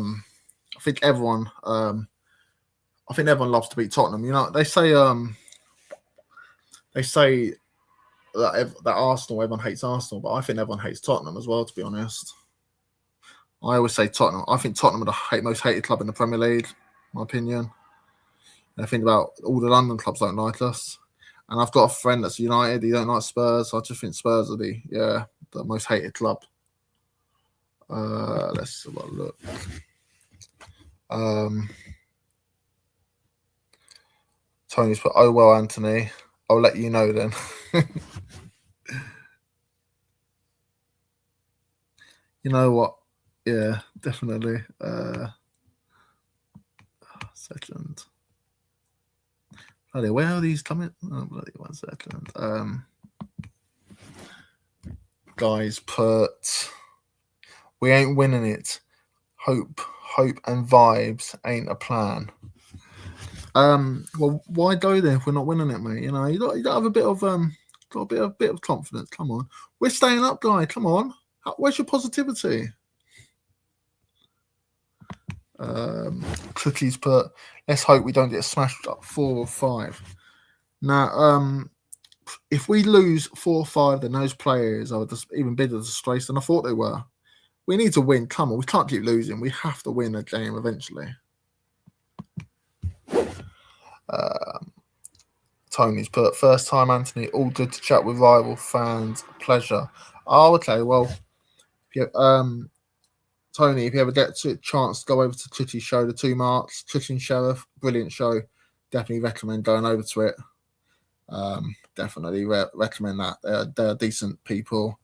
think everyone loves to beat Tottenham. You know, they say that Arsenal, everyone hates Arsenal, but I think everyone hates Tottenham as well, to be honest. I always say Tottenham. I think Tottenham are the most hated club in the Premier League, in my opinion. And I think about all the London clubs don't like us. And I've got a friend that's United. He don't like Spurs. So I just think Spurs are the most hated club. Let's have a look. Tony's put, oh, well, Anthony, I'll let you know then. You know what? Yeah, definitely. Second. Bloody, where are these coming? Oh, bloody 1 second. Guys, put we ain't winning it. Hope and vibes ain't a plan. Well, why go there if we're not winning it, mate? You know, you got to have a bit of confidence. Come on, we're staying up, guy. Come on, where's your positivity? Cookies put, let's hope we don't get smashed up 4 or 5. Now, if we lose 4 or 5, then those players are just even bigger disgrace than I thought they were. We need to win. Come on, we can't keep losing. We have to win a game eventually. Tony's put, first time, Anthony, all good to chat with rival fans. Pleasure. Oh, okay. Well, Tony, if you ever get a chance to go over to Chitty's show, The Two Marks, Chitty and Sheriff, brilliant show. Definitely recommend going over to it. Definitely recommend that. They're decent people,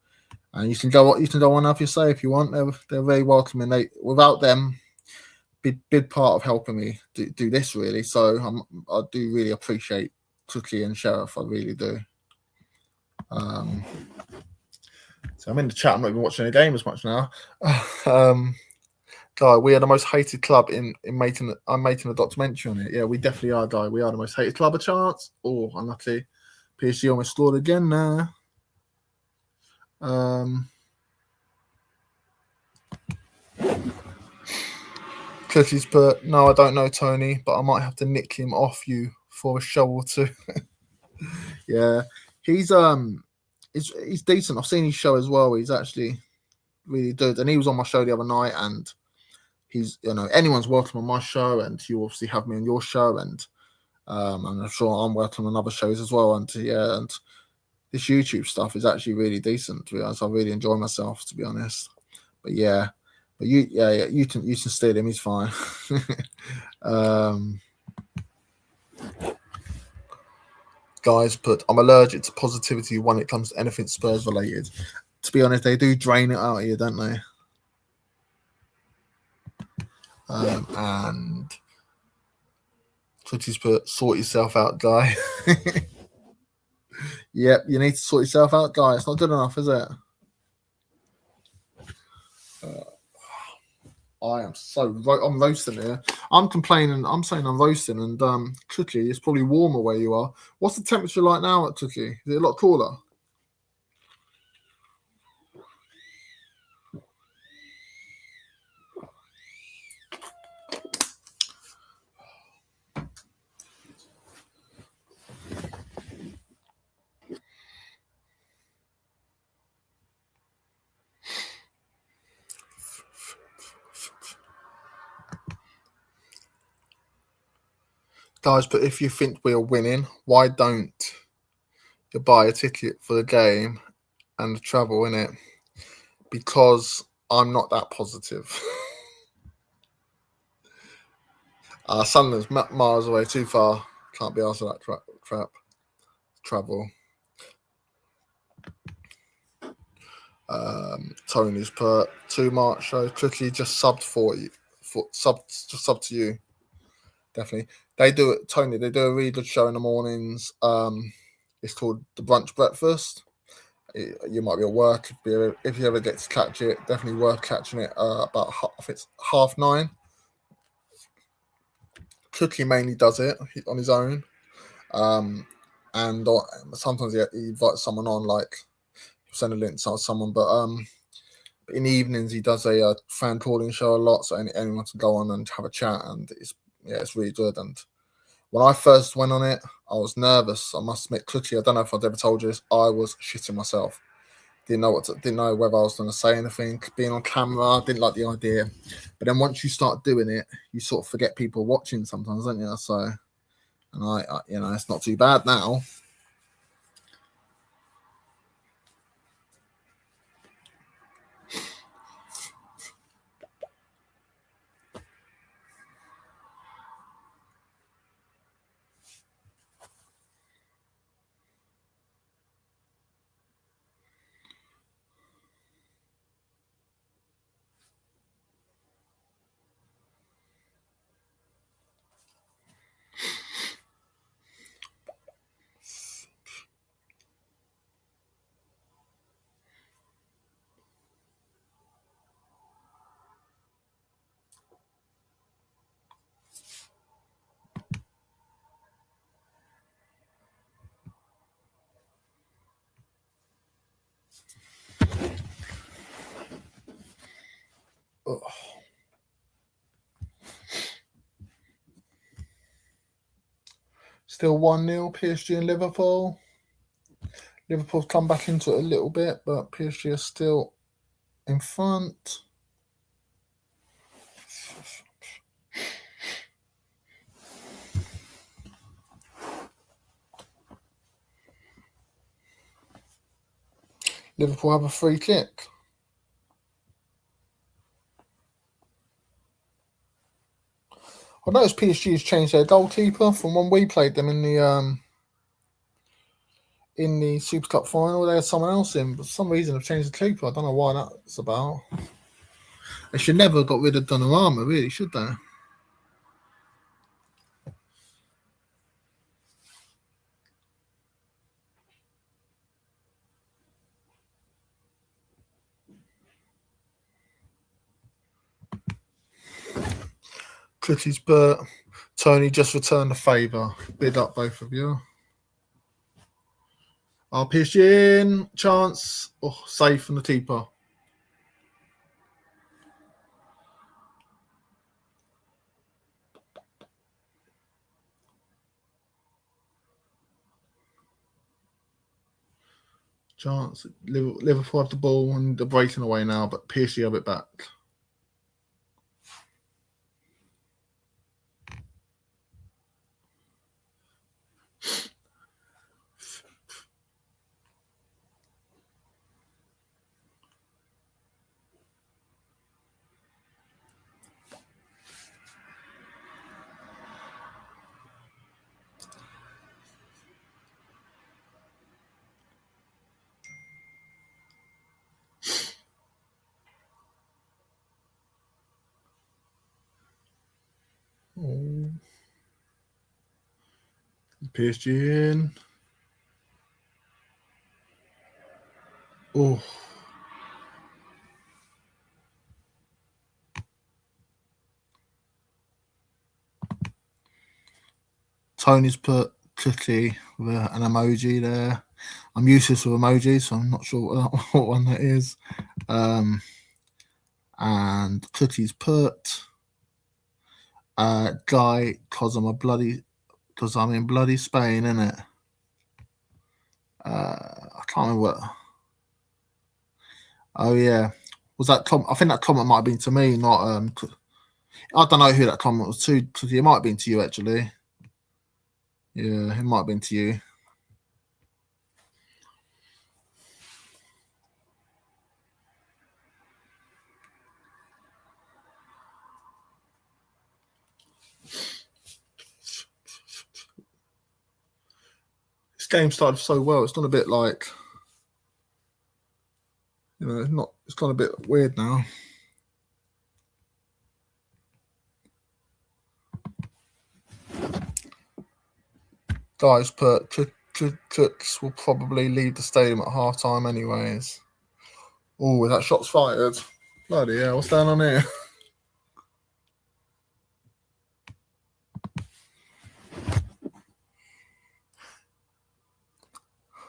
and you can go on up your say if you want. They're very welcoming. Without them, big part of helping me do this really. So I do really appreciate Cookie and Sheriff. I really do. So I'm in the chat. I'm not even watching the game as much now. Guy, we are the most hated club I'm making a documentary on it. Yeah, we definitely are, Guy. We are the most hated club. A chance. Oh, unlucky. PSG almost scored again now. Clutchy's put, no, I don't know Tony, but I might have to nick him off you for a show or two. Yeah, he's he's decent. I've seen his show as well. He's actually really good, and he was on my show the other night. And he's, anyone's welcome on my show, and you obviously have me on your show, and I'm sure I'm working on other shows as well. And yeah, and this YouTube stuff is actually really decent. To be honest, I really enjoy myself, to be honest. But yeah, you can steal him. He's fine. Guys put, I'm allergic to positivity when it comes to anything Spurs related. To be honest, they do drain it out of you, don't they? And Twitty's put, sort yourself out, guy. Yep, you need to sort yourself out, guy. It's not good enough, is it? I'm roasting here. I'm complaining. I'm saying I'm roasting, and Cookie, it's probably warmer where you are. What's the temperature like now at Cookie? Is it a lot cooler? Guys, but if you think we're winning, why don't you buy a ticket for the game and travel in it? Because I'm not that positive. Sunderland's miles away, too far. Can't be asked for that crap. Travel. Tony's put too much. So quickly just subbed for you. Sub to you. Definitely. They do it, Tony. They do a really good show in the mornings. It's called the Brunch Breakfast. You might be at work if you ever get to catch it. Definitely worth catching it. About I think it's 9:30. Cookie mainly does it on his own, and sometimes he invites someone on, like send a link to someone. But in the evenings he does a fan calling show a lot, so anyone can go on and have a chat, and it's really good. And when I first went on it, I was nervous. I must admit, Cookie, I don't know if I've ever told you this, I was shitting myself. Didn't know whether I was going to say anything. Being on camera, didn't like the idea. But then once you start doing it, you sort of forget people watching sometimes, don't you? So, and I it's not too bad now. Ugh. Still 1-0 PSG and Liverpool. Liverpool's come back into it a little bit, but PSG are still in front. Liverpool have a free kick. I noticed PSG has changed their goalkeeper from when we played them in the Super Cup final. They had someone else in, but for some reason they've changed the keeper. I don't know why that's about. They should never have got rid of Donnarumma, really, should they? Clitty's Bert. Tony, just return the favour. Bid up, both of you. I'll pitch in. Chance. Oh, safe from the keeper. chance. Liverpool have the ball and they're breaking away now, but PSG have it back. Oh. PSG in. Oh. Tony's put cookie with an emoji there. I'm useless with emojis, so I'm not sure what one that is. And Cookie's put Guy, because I'm in bloody Spain, innit? I can't remember what. Oh yeah, was that I think that comment might have been to me, not I don't know who that comment was to. It might have been to you actually. Yeah, it might have been to you. This game started so well. It's done a bit like, it's gone a bit weird now. Guys, put Cooks will probably leave the stadium at half time anyways. Oh, that shot's fired. Bloody hell, what's going on here?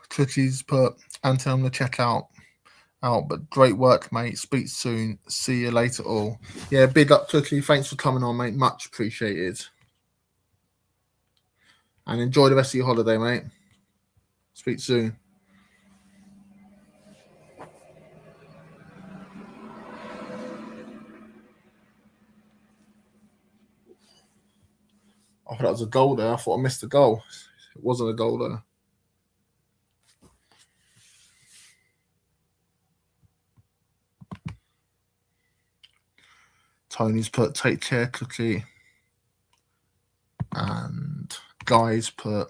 Cookie's put Anton on the checkout. But great work, mate. Speak soon. See you later, all. Yeah, big up, Cookie. Thanks for coming on, mate. Much appreciated. And enjoy the rest of your holiday, mate. Speak soon. I thought that was a goal there. I thought I missed a goal. It wasn't a goal there. Tony's put take care, Cookie. And Guys put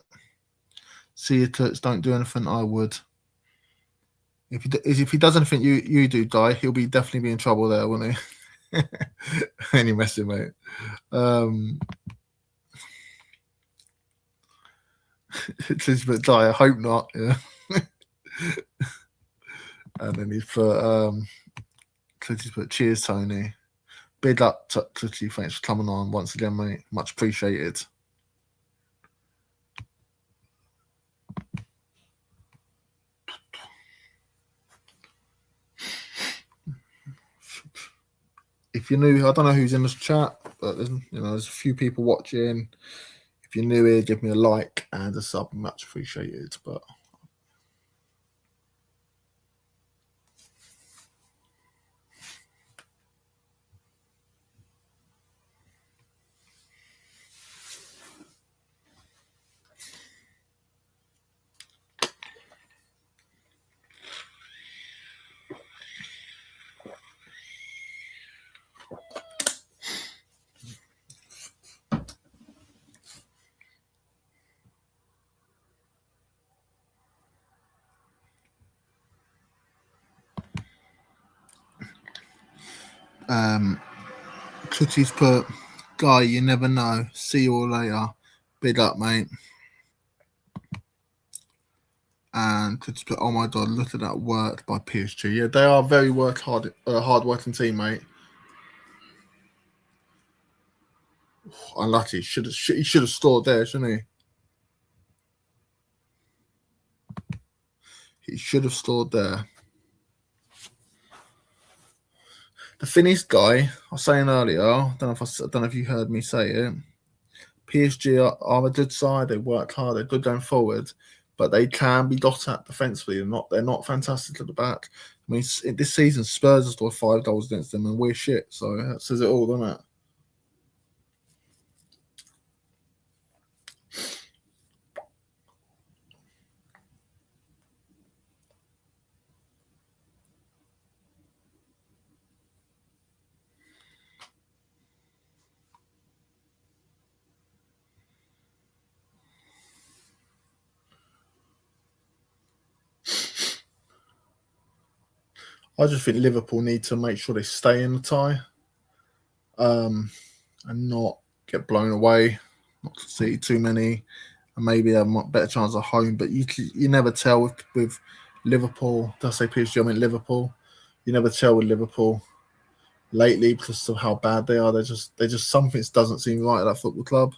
see you, Cooks. Don't do anything I would. If he does anything you do, Guy, he'll definitely be in trouble there, won't he? Any messing, mate. Elizabeth Guy, I hope not. Yeah. And then he's put cheers, Tony. Big up to Cookie. Thanks for coming on once again, mate. Much appreciated. If you're new, I don't know who's in this chat, but there's a few people watching. If you're new here, give me a like and a sub. Much appreciated. But Cookie's put, Guy, you never know. See you all later. Big up, mate. And Cookie's put, oh my god, look at that work by PSG. Yeah, they are very hard working team, mate. Unlucky. He should have scored there, shouldn't he? He should have scored there. The Finnish guy I was saying earlier, I don't know if you heard me say it. PSG are a good side. They work hard. They're good going forward. but they can be got at defensively. They're not fantastic at the back. I mean, this season Spurs have scored 5 goals against them, and we're shit. So that says it all, doesn't it? I just think Liverpool need to make sure they stay in the tie, and not get blown away, not to see too many, and maybe have a better chance at home. But you never tell with Liverpool. Did I say PSG? I mean Liverpool. You never tell with Liverpool lately because of how bad they are. They just something doesn't seem right at that football club.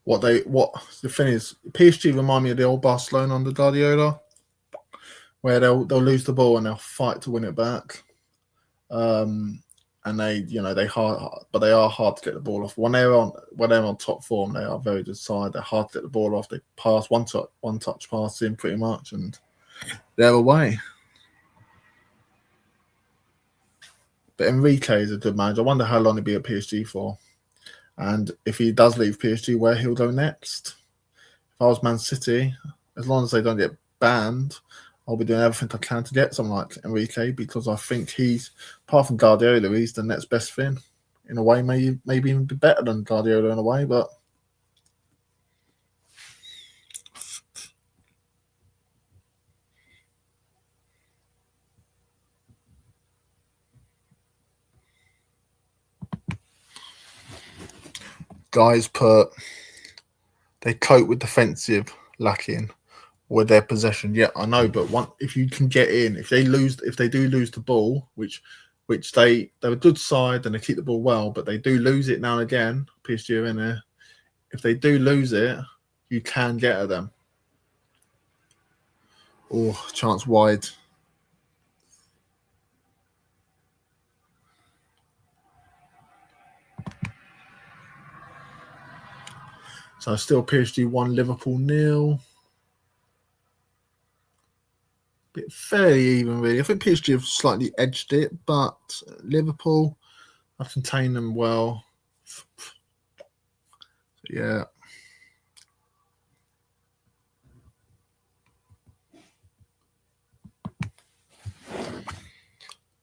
What the thing is, PSG remind me of the old Barcelona under Guardiola, where they'll lose the ball and they'll fight to win it back. And they are hard to get the ball off. When they're on top form, they are a very good side. They're hard to get the ball off. They pass one touch passing pretty much, and they're away. But Enrique is a good manager. I wonder how long he'll be at PSG for. And if he does leave PSG, where he'll go next. If I was Man City, as long as they don't get banned, I'll be doing everything I can to get someone like Enrique, because I think he's, apart from Guardiola, he's the next best thing. In a way, maybe even be better than Guardiola in a way, but guys they cope with defensive lacking with their possession. Yeah, I know, but if you can get in, if they do lose the ball, which they're a good side and they keep the ball well, but they do lose it now and again. PSG are in there. If they do lose it, you can get at them. Oh, chance wide. So still PSG 1, Liverpool 0. Bit fairly even, really. I think PSG have slightly edged it, but Liverpool have contained them well. Yeah.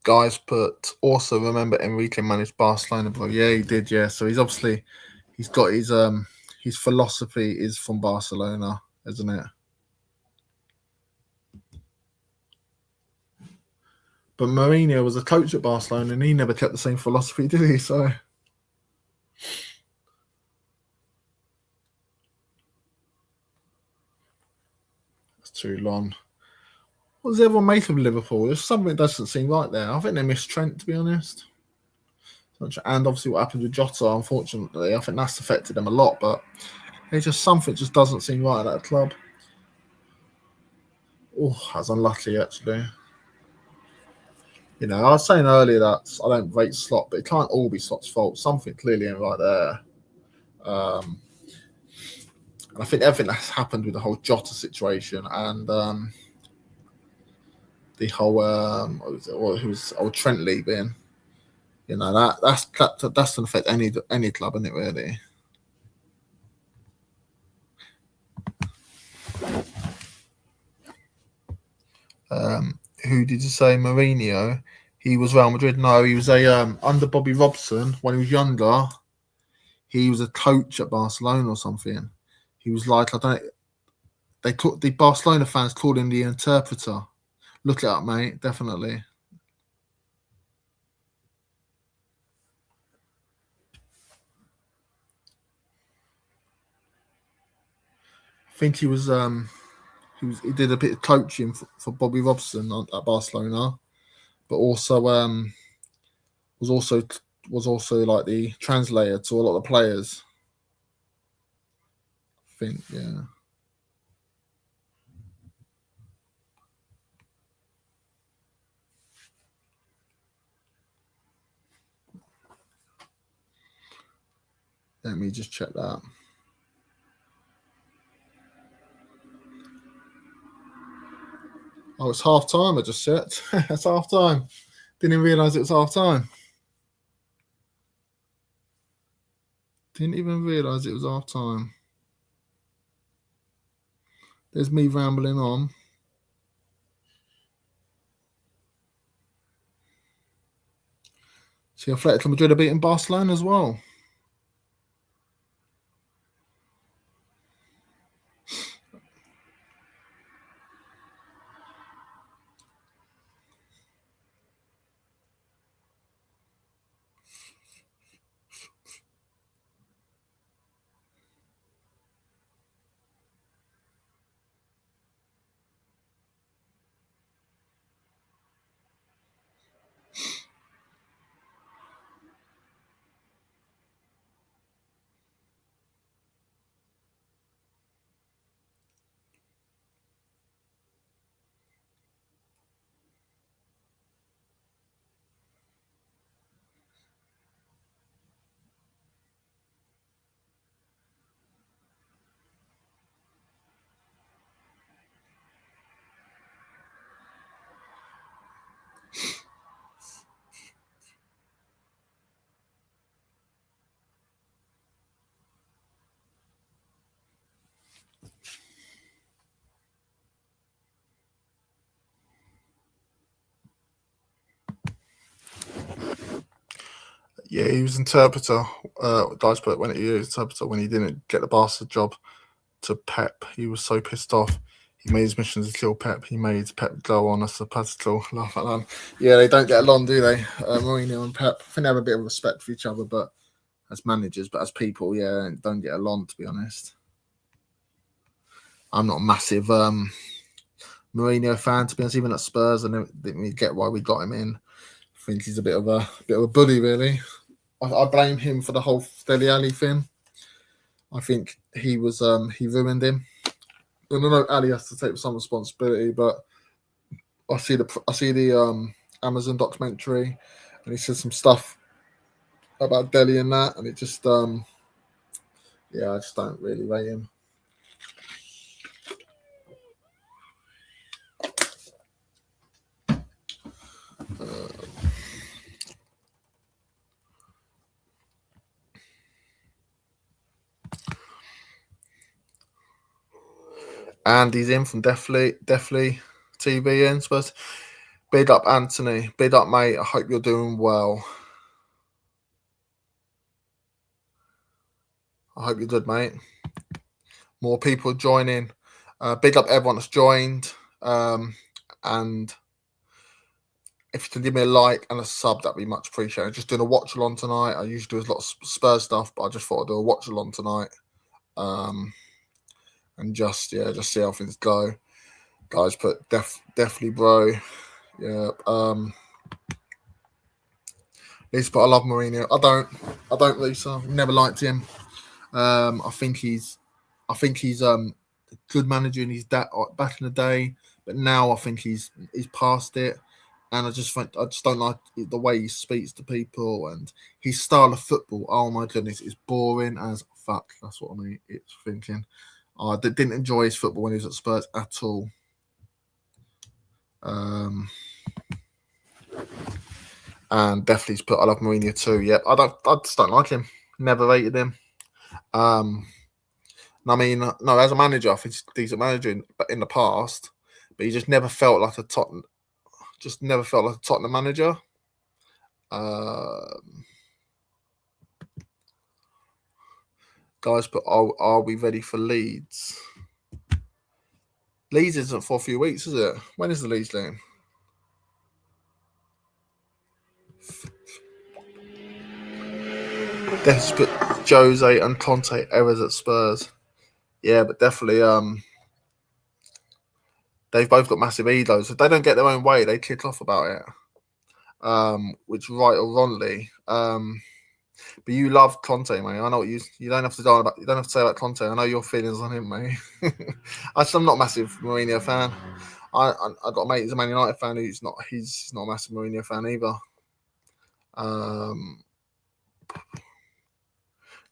Guys put also remember Enrique managed Barcelona, bro. Yeah, he did. Yeah, so he's got his philosophy is from Barcelona, isn't it? But Mourinho was a coach at Barcelona, and he never kept the same philosophy, did he? So it's too long. What does everyone make of Liverpool? There's something that doesn't seem right there. I think they missed Trent, to be honest. And obviously what happened with Jota, unfortunately, I think that's affected them a lot. But there's just something just doesn't seem right at that club. Oh, that's unlucky, actually. You know, I was saying earlier that I don't rate Slot, but it can't all be Slot's fault. Something clearly ain't right there. And I think everything that's happened with the whole Jota situation and the whole who was old Trent leaving, you know, that's going to affect any club, isn't it? Really. Who did you say? Mourinho? He was Real Madrid. No, he was under Bobby Robson when he was younger. He was a coach at Barcelona or something. He was like, I don't. The Barcelona fans called him the interpreter. Look it up, mate. Definitely. I think he was. he did a bit of coaching for Bobby Robson at Barcelona, but also was also like the translator to a lot of the players. I think, yeah. Let me just check that. Oh, it's half time. I just said it's half time. Didn't even realise it was half time. Didn't even realise it was half time. There's me rambling on. See, Atletico Madrid are beating Barcelona as well. Yeah, he was interpreter. Dice put when he was interpreter when he didn't get the Barca job to Pep. He was so pissed off. He made his mission to kill Pep. He made Pep go on a sabbatical. Laugh at that. Yeah, they don't get along, do they? Mourinho and Pep. I think they have a bit of respect for each other, but as managers, but as people, yeah, don't get along. To be honest, I'm not a massive Mourinho fan. To be honest, even at Spurs, I didn't really get why we got him in. I think he's a bit of a bully, really. I blame him for the whole Dele Alli thing. I think he ruined him. I don't know. Ali has to take some responsibility, but I see the Amazon documentary, and he says some stuff about Dele and that, and it just I just don't really rate him. And he's in from Definitely TV in Spurs. Big up, Anthony. Big up, mate. I hope you're doing well. I hope you're good, mate. More people joining. Big up everyone that's joined. And if you can give me a like and a sub, that'd be much appreciated. Just doing a watch along tonight. I usually do a lot of Spurs stuff, but I just thought I'd do a watch along tonight. And just see how things go. Guys, put definitely, bro. Yeah. Lisa, but I love Mourinho. I don't, Lisa. Never liked him. I think he's a good manager in his back in the day, but now I think he's past it. And I just don't like the way he speaks to people and his style of football. Oh my goodness, it's boring as fuck. That's what I mean. It's thinking. I didn't enjoy his football when he was at Spurs at all. And definitely put I love Mourinho too. Yeah, I just don't like him. Never rated him. I mean, no, as a manager, I think he's a decent manager in the past, but he just never felt like a Tottenham. Just never felt like a Tottenham manager. Guys, but are we ready for Leeds? Leeds isn't for a few weeks, is it? When is the Leeds game? Desperate Jose and Conte errors at Spurs. Yeah, but definitely they've both got massive egos. If they don't get their own way, they kick off about it, which right or wrongly. But you love Conte, mate. I know what you don't have to go about. You don't have to say about Conte. I know your feelings on him, mate. I'm not a massive Mourinho fan. I got a mate who's a Man United fan who's not. He's not a massive Mourinho fan either.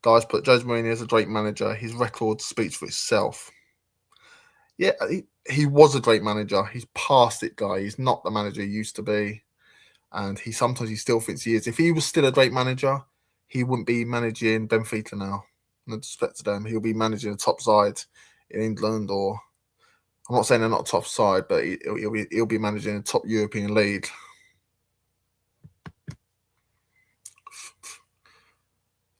Guys, put Jose Mourinho as a great manager. His record speaks for itself. Yeah, he was a great manager. He's past it, guy. He's not the manager he used to be, and he still thinks he is. If he was still a great manager, he wouldn't be managing Benfica now. No disrespect to them, he'll be managing a top side in England, or I'm not saying they're not a top side, but he'll be managing a top European league.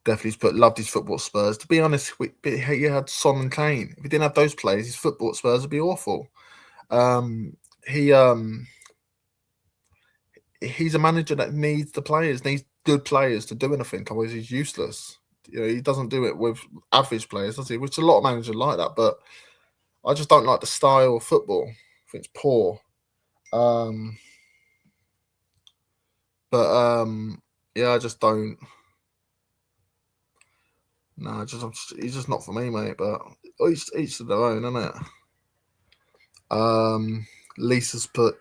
Definitely loved his football at Spurs. To be honest, he had Son and Kane. If he didn't have those players, his football at Spurs would be awful. He's a manager that needs good players to do anything. Otherwise, he's useless. He doesn't do it with average players, does he? Which a lot of managers like that, but I just don't like the style of football. I think it's poor. Yeah, I just don't. No, he's just not for me, mate. But each to their own, isn't it? Lisa's put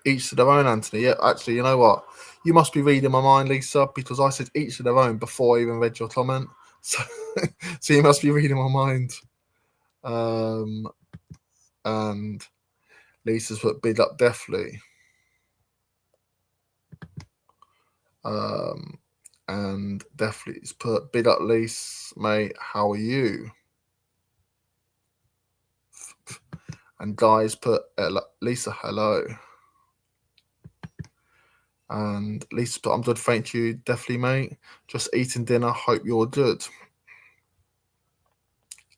each to their own, Anthony. Yeah, actually, you know what? You must be reading my mind, Lisa, because I said each to their own before I even read your comment. So you must be reading my mind. And Lisa's put big up definitely. And definitely it's put big up Lisa, mate. How are you? And guys put Lisa, hello. And Lisa put, I'm good, thank you. Definitely, mate. Just eating dinner. Hope you're good.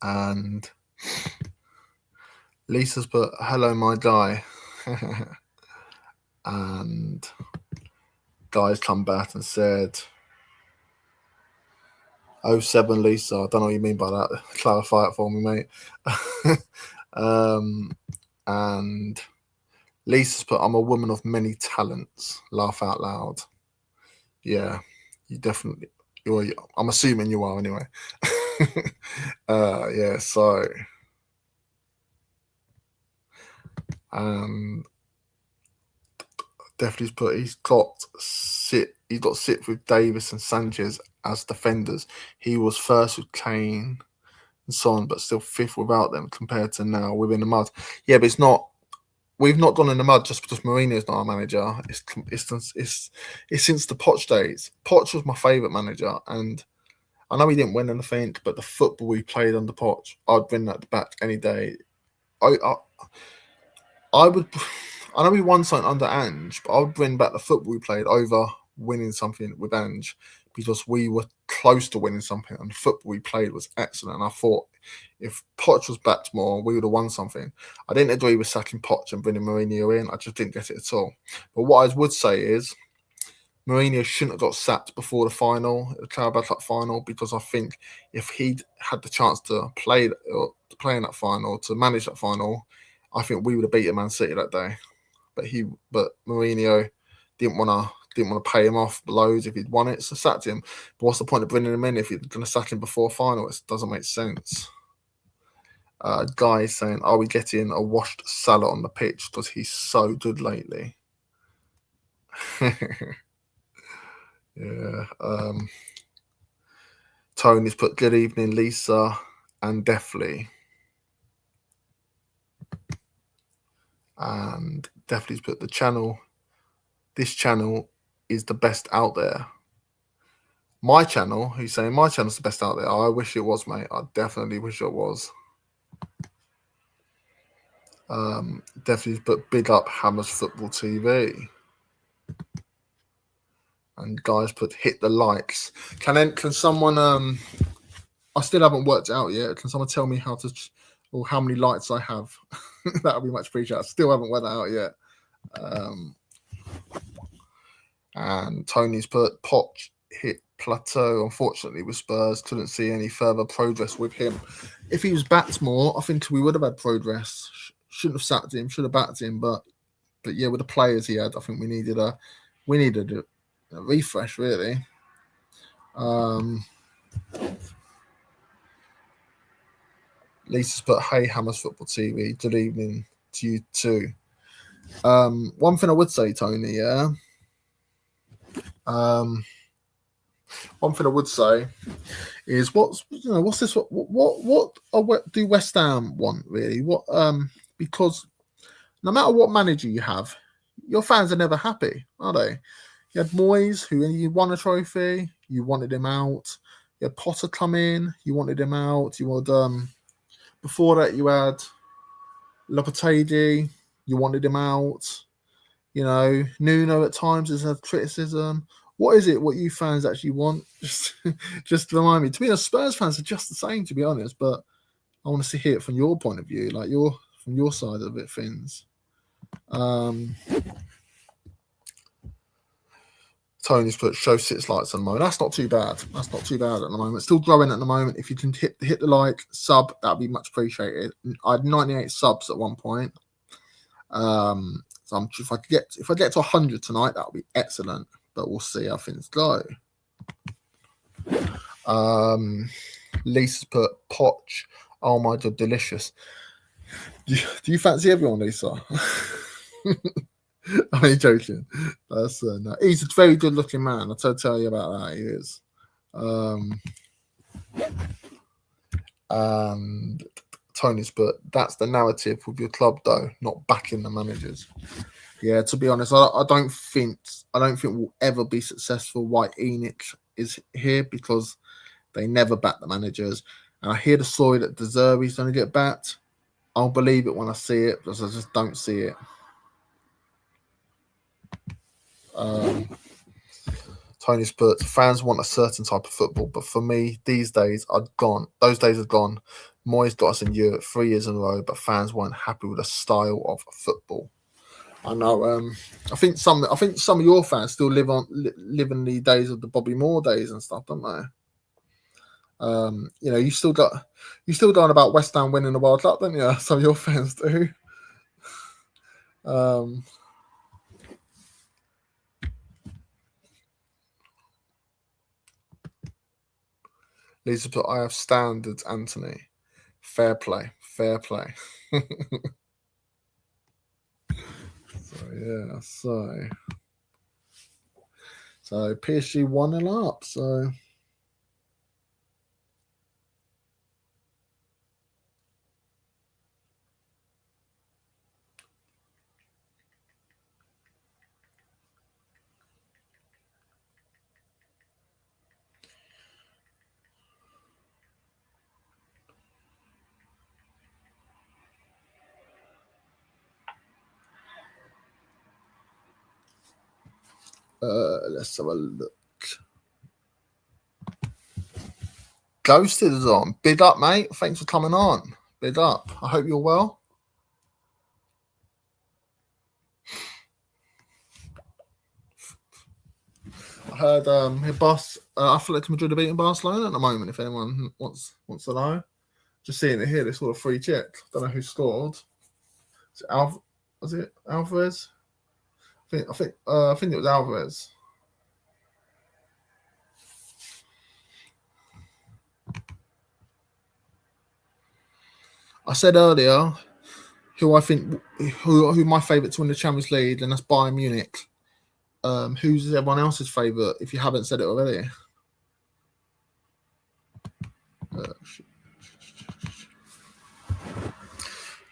And Lisa's put, hello, my guy. And guys come back and said, 07 Lisa. I don't know what you mean by that. Clarify it for me, mate. And Lisa's put, I'm a woman of many talents. Laugh out loud. Yeah, you definitely. I'm assuming you are anyway. Yeah, so. Definitely put he's got sit with Davis and Sanchez as defenders. He was first with Kane and Son, but still fifth without them compared to now we're in the mud. Yeah, but it's not. We've not gone in the mud just because Mourinho's not our manager. It's since the Poch days. Poch was my favourite manager, and I know he didn't win anything, but the football we played under Poch, I'd bring that back any day. I would. I know we won something under Ange, but I would bring back the football we played over winning something with Ange because we were close to winning something and the football we played was excellent. And I thought if Poch was backed more, we would have won something. I didn't agree with sacking Poch and bringing Mourinho in. I just didn't get it at all. But what I would say is Mourinho shouldn't have got sacked before the final, the Carabao Cup final, because I think if he'd had the chance to play in that final, to manage that final, I think we would have beaten Man City that day. But Mourinho didn't want to pay him off loads if he'd won it, so sacked him. But what's the point of bringing him in if you're going to sack him before final? It doesn't make sense. Guy is saying, are we getting a washed Salah on the pitch because he's so good lately? Yeah. Tony's put good evening, Lisa, and definitely. And definitely put this channel is the best out there. My channel, he's saying my channel's the best out there. I wish it was, mate. I definitely wish it was. Definitely put big up Hammers Football TV. And guys put hit the likes. Can someone I still haven't worked it out yet. Can someone tell me how many likes I have? That would be much appreciated. I still haven't worked that out yet. And Tony's put Poch hit plateau, unfortunately, with Spurs. Couldn't see any further progress with him. If he was backed more, I think we would have had progress. Shouldn't have sacked him. Should have backed him. But yeah, with the players he had, I think we needed a refresh really. Lisa's put, "Hey Hammers Football TV, good evening to you too." One thing I would say, Tony, yeah. One thing I would say is what's this? What do West Ham want really? Because no matter what manager you have, your fans are never happy, are they? You had Moyes, who you won a trophy, you wanted him out. You had Potter come in, you wanted him out. You had before that you had Lopetegui, you wanted him out. You know, Nuno at times has had criticism. What is it? What you fans actually want? Just remind me. To me, the Spurs fans are just the same, to be honest. But I want to hear it from your point of view, like from your side of it, things. Tony's put show 6 likes at the moment. That's not too bad. That's not too bad at the moment. Still growing at the moment. If you can hit the like, sub, that'd be much appreciated. I had 98 subs at one point. So if I get to 100 tonight, that would be excellent. But we'll see how things go. Lisa's put Poch. Oh my god, delicious. Do you fancy everyone, Lisa? I'm only joking. That's no. He's a very good-looking man. I'll tell you about that. He is. And Tony's put, that's the narrative with your club, though, not backing the managers. Yeah, to be honest, I don't think we'll ever be successful while Enoch is here because they never back the managers. And I hear the story that De Zerbi's going to get backed. I'll believe it when I see it, because I just don't see it. Tony's put, fans want a certain type of football, but for me, these days are gone. Those days are gone. Moyes got us in Europe 3 years in a row, but fans weren't happy with the style of football. I know. I think some of your fans still live in the days of the Bobby Moore days and stuff, don't they? You still going about West Ham winning the World Cup, don't you? Some of your fans do. Lisa put, I have standards, Anthony. Fair play. So PSG 1-0 up. So let's have a look. Ghosted is on. Big up, mate. Thanks for coming on. Big up. I hope you're well. I heard Athletic Madrid are beating Barcelona at the moment. If anyone wants to know, just seeing it here. They scored a free kick. Don't know who scored. Was it Alvarez? I think it was Alvarez. I said earlier who my favourite to win the Champions League, and that's Bayern Munich. Who's everyone else's favourite? If you haven't said it already.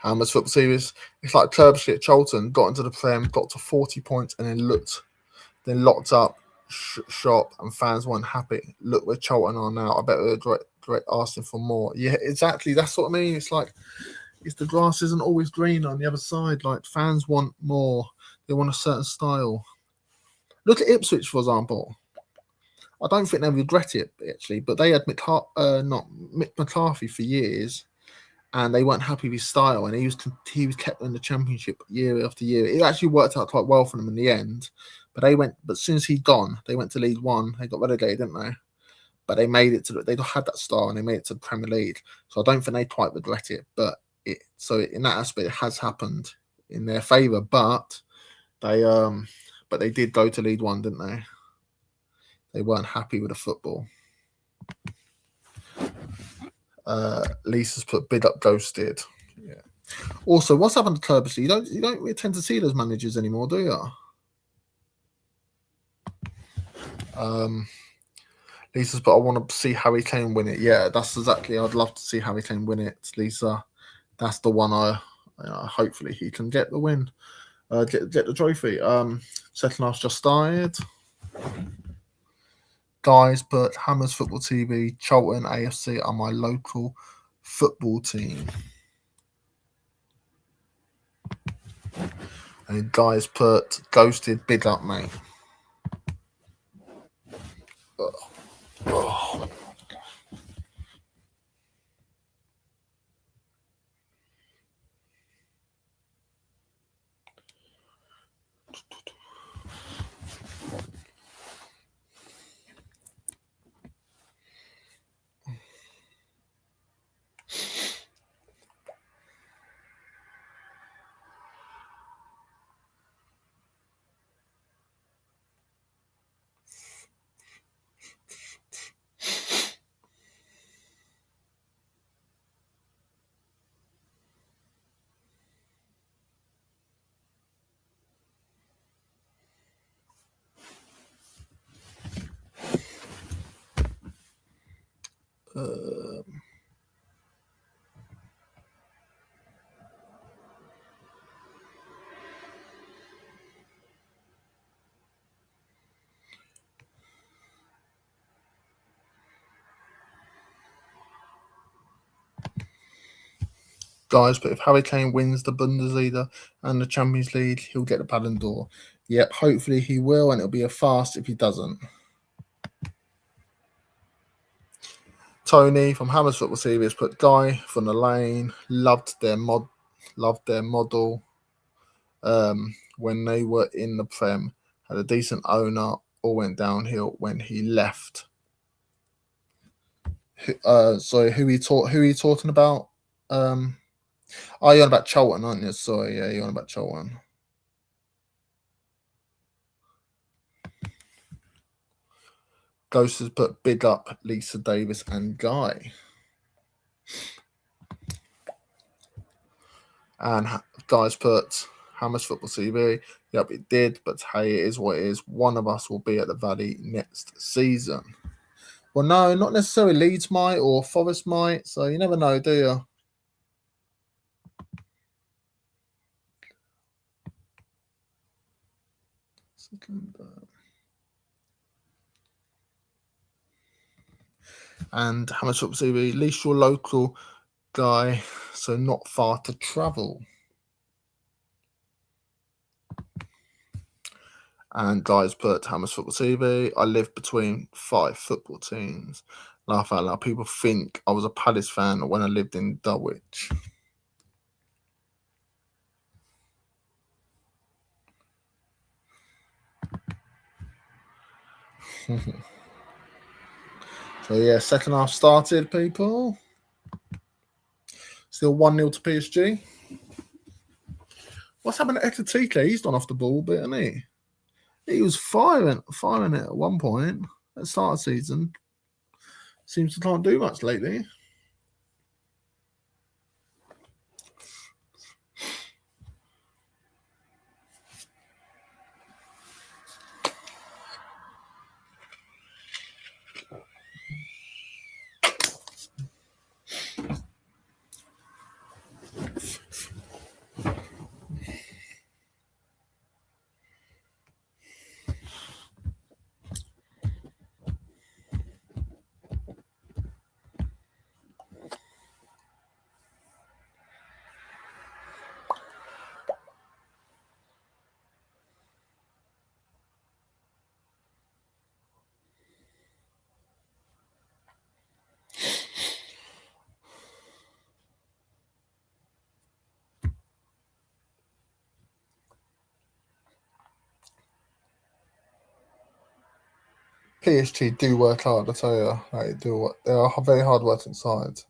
Hammers Football Series. It's like Turbishit at Charlton got into the Prem, got to 40 points, and then locked up shop, and fans weren't happy. Look where Charlton are now. I bet they're great asking for more. Yeah, exactly. That's what I mean. It's like the grass isn't always green on the other side. Like, fans want more. They want a certain style. Look at Ipswich, for example. I don't think they regret it, actually, but they had Mick McCarthy for years, and they weren't happy with his style, and he was kept in the Championship year after year. It actually worked out quite well for them in the end, but as soon as he'd gone, they went to League One. They got relegated, didn't they? But they made it they had that style, and they made it to the Premier League. So I don't think they quite regret it, but So in that aspect, it has happened in their favour. But they did go to League One, didn't they? They weren't happy with the football. Lisa's put big up ghosted. Yeah. Also, what's happened to Turbis? You don't really tend to see those managers anymore, do you? Lisa's put, I want to see Harry Kane win it. Yeah, that's exactly. I'd love to see Harry Kane win it, Lisa. That's the one. Hopefully he can get the win, get the trophy. Second half's just started. Guys, but Hammers Football TV, Charlton AFC are my local football team. And guys put ghosted, big up, mate. Oh. Guys, but if Harry Kane wins the Bundesliga and the Champions League, he'll get the Ballon d'Or. Yep, hopefully he will, and it'll be a fast if he doesn't. Tony from Hammers Football TV has put Guy from the Lane, loved their model when they were in the Prem, had a decent owner, all went downhill when he left. Sorry, who are you talking about? You're on about Charlton, aren't you? Sorry, yeah, you're on about Charlton. Ghost has put big up Lisa Davis and Guy. And Guy's put Hammers Football TV. Yep, it did, but hey, it is what it is. One of us will be at the Valley next season. Well, no, not necessarily. Leeds might or Forest might, so you never know, do you? And Hammers Football TV, at least your local guy, so not far to travel. And guys put Hammers Football TV. I live between 5 football teams. Laugh out loud. People think I was a Palace fan when I lived in Dulwich. So yeah, second half started, people. Still 1-0 to PSG. What's happened to Ekatika? He's gone off the ball a bit, hasn't he? He was firing it at one point at the start of the season. Seems to can't do much lately. PSG do work hard, I tell you. They are a very hard working side.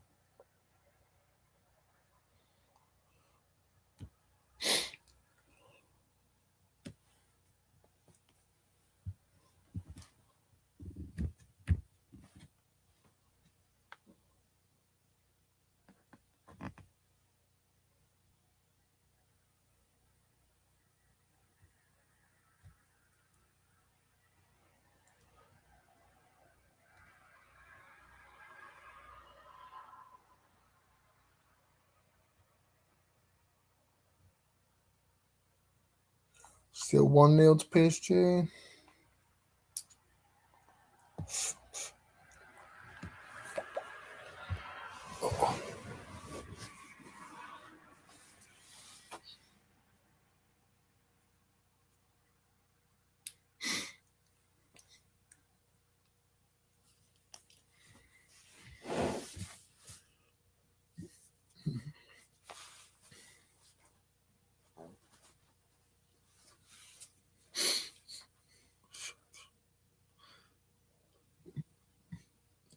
Still 1-0 to PSG. Oh.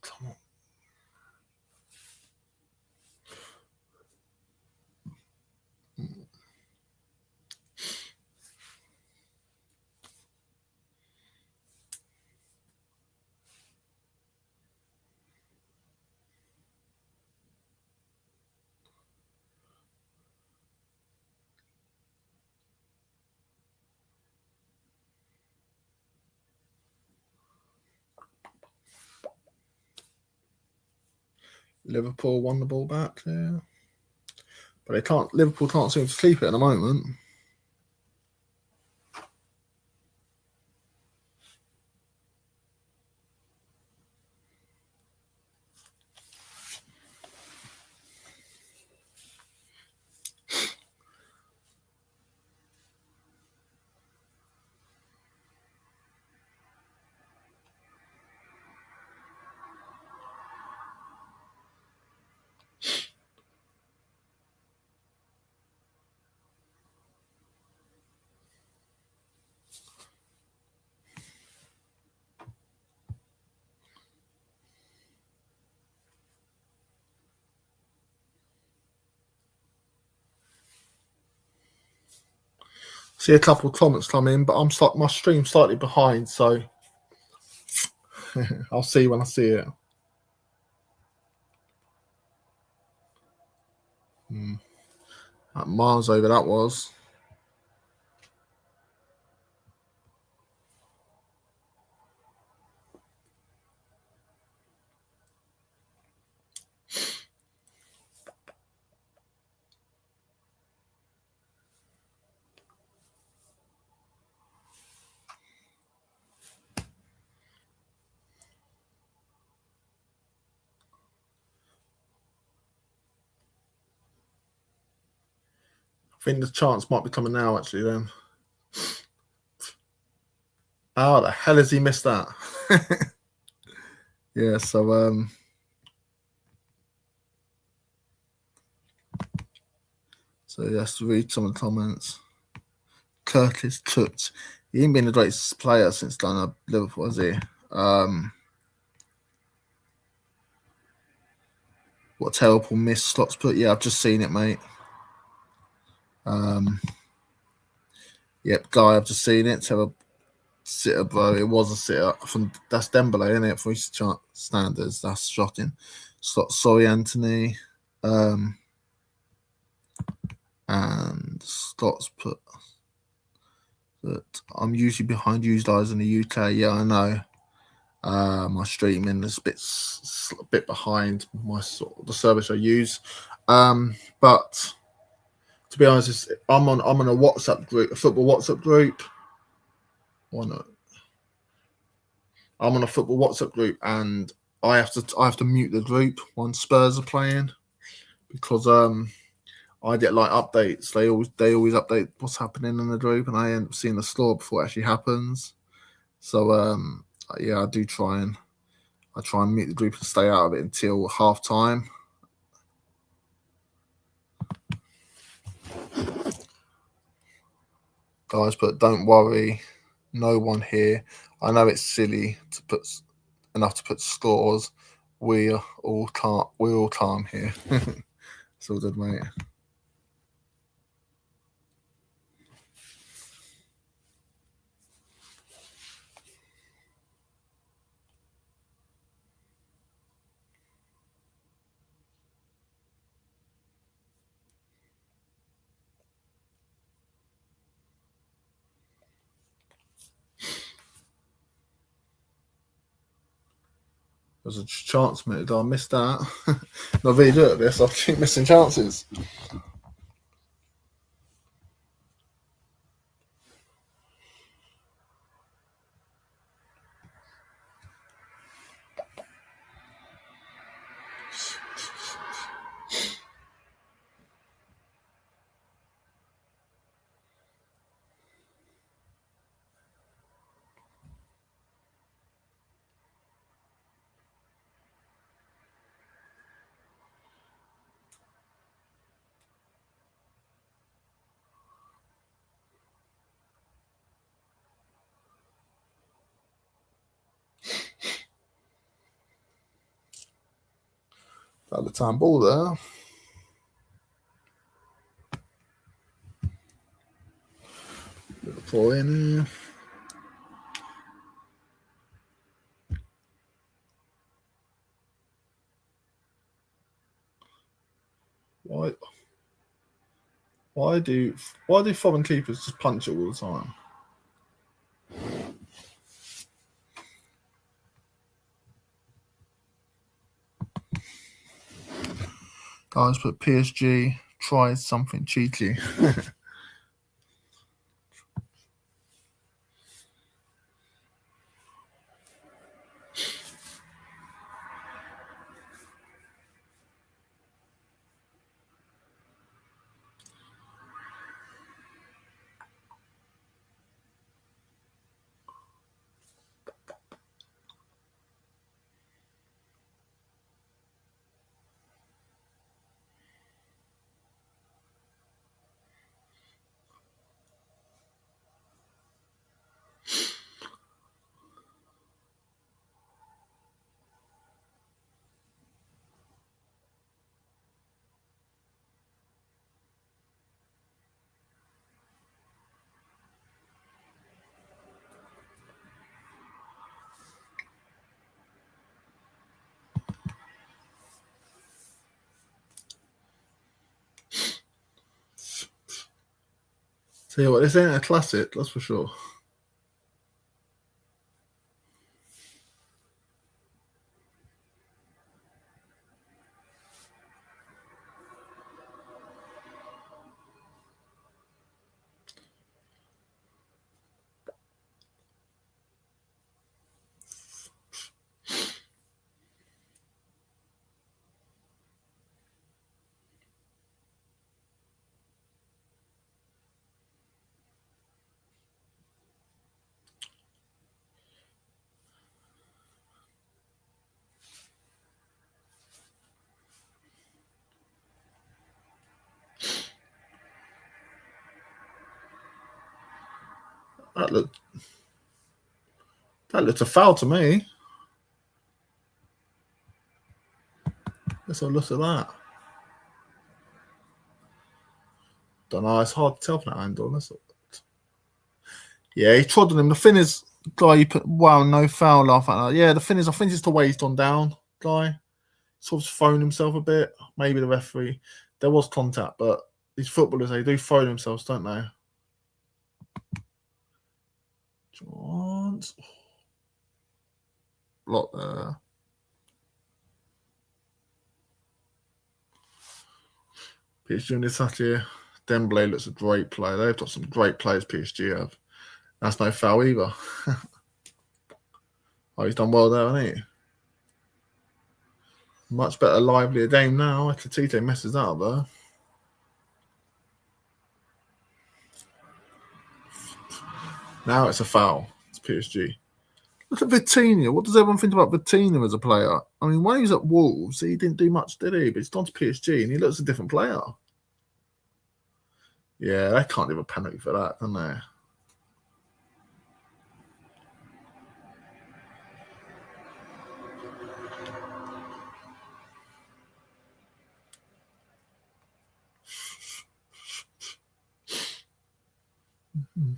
Come on. Liverpool won the ball back there. But they can't. Liverpool can't seem to keep it at the moment. See a couple of comments come in, but my stream's slightly behind, so I'll see when I see it. Miles over that was. I think the chance might be coming now, actually, then. How the hell has he missed that? Yeah, so yes, to read some of the comments. Curtis Toots. He ain't been the greatest player since going to Liverpool, has he? What a terrible miss slots put. Yeah, I've just seen it, mate. Yep, Guy, I've just seen it. Terrible sitter, bro. It was a sitter. That's Dembele, isn't it? For his standards, that's shocking. Sorry, Anthony. And Scott's put that I'm usually behind you guys in the UK. Yeah, I know. My streaming is a bit behind the service I use. But to be honest, I'm on a WhatsApp group, a football WhatsApp group. Why not? I'm on a football WhatsApp group, and I have to mute the group when Spurs are playing because I get like updates. They always update what's happening in the group, and I end up seeing the score before it actually happens. So yeah, I try and mute the group and stay out of it until half time. Guys, but don't worry, no one here. I know it's silly to put scores. We're all calm here. It's all good, mate. There's a chance, mate. I missed that. Not really good at this. I keep missing chances. At the time ball there. Liverpool in here. Why do foreign keepers just punch it all the time? Guys, but PSG tries something cheeky. Tell you what, this ain't a classic, that's for sure. That looked a foul to me. Let's have a look at that. Don't know, it's hard to tell from that angle. Yeah, he trod on him. The thing is, guy, you put, wow, no foul, laugh at that. Yeah, the thing is, I think it's the way he's gone down, guy. Sort of thrown himself a bit. Maybe the referee. There was contact, but these footballers, they do throw themselves, don't they? Johns. Block there. PSG in this here. Dembele looks a great player. They've got some great players, PSG have. That's no foul either. Oh, he's done well there, hasn't he? Much better, livelier game now. Tite messes that up there. Now it's a foul. It's PSG. Look at Vitinha. What does everyone think about Vitinha as a player? I mean, when he was at Wolves, he didn't do much, did he? But he's gone to PSG and he looks a different player. Yeah, they can't give a penalty for that, can they? Mm-hmm.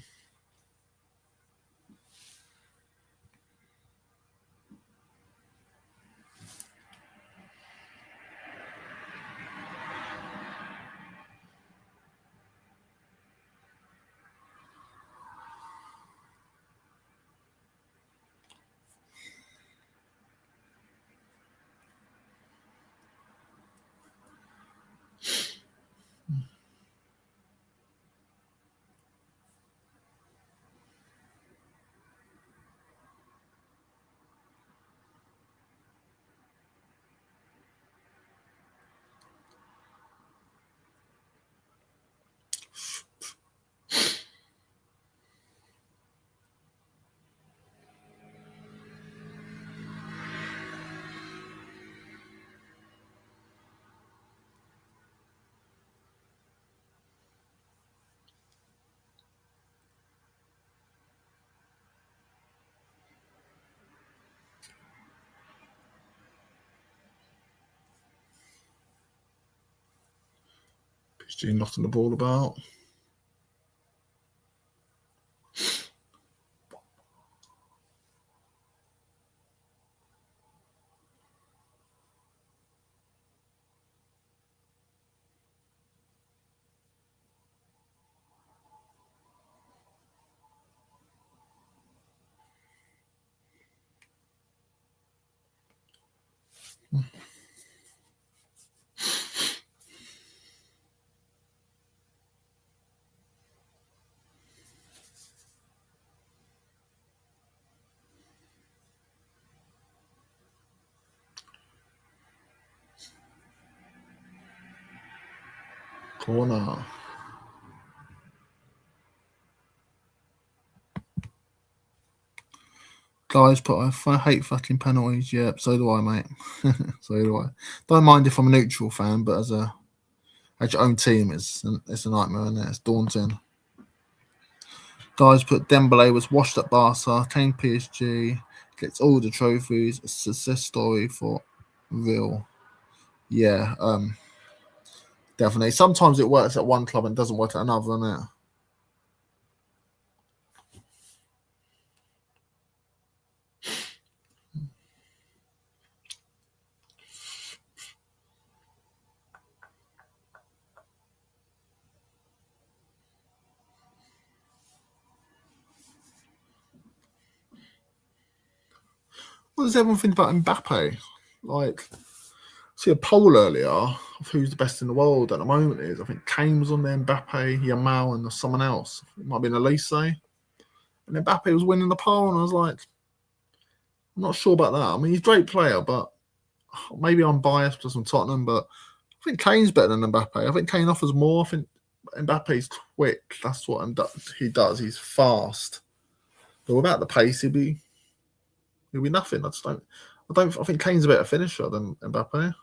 PSG knocking the ball about. Corner. Guys, but I hate fucking penalties. Yep, so do I, mate. So do I. Don't mind if I'm a neutral fan, but as your own team, it's a nightmare, isn't it? It's daunting. Guys, put Dembele was washed at Barca, came PSG, gets all the trophies. A success story for real. Yeah, definitely. Sometimes it works at one club and doesn't work at another, innit? What does everyone think about Mbappe? Like, see a poll earlier of who's the best in the world at the moment is. I think Kane was on there, Mbappe, Yamal, and someone else. It might have been Elise. And Mbappe was winning the poll, and I was like, I'm not sure about that. I mean, he's a great player, but maybe I'm biased because I'm Tottenham, but I think Kane's better than Mbappe. I think Kane offers more. I think Mbappe's quick. That's what he does. He's fast. But without the pace, he'll be nothing. I think Kane's a better finisher than Mbappe.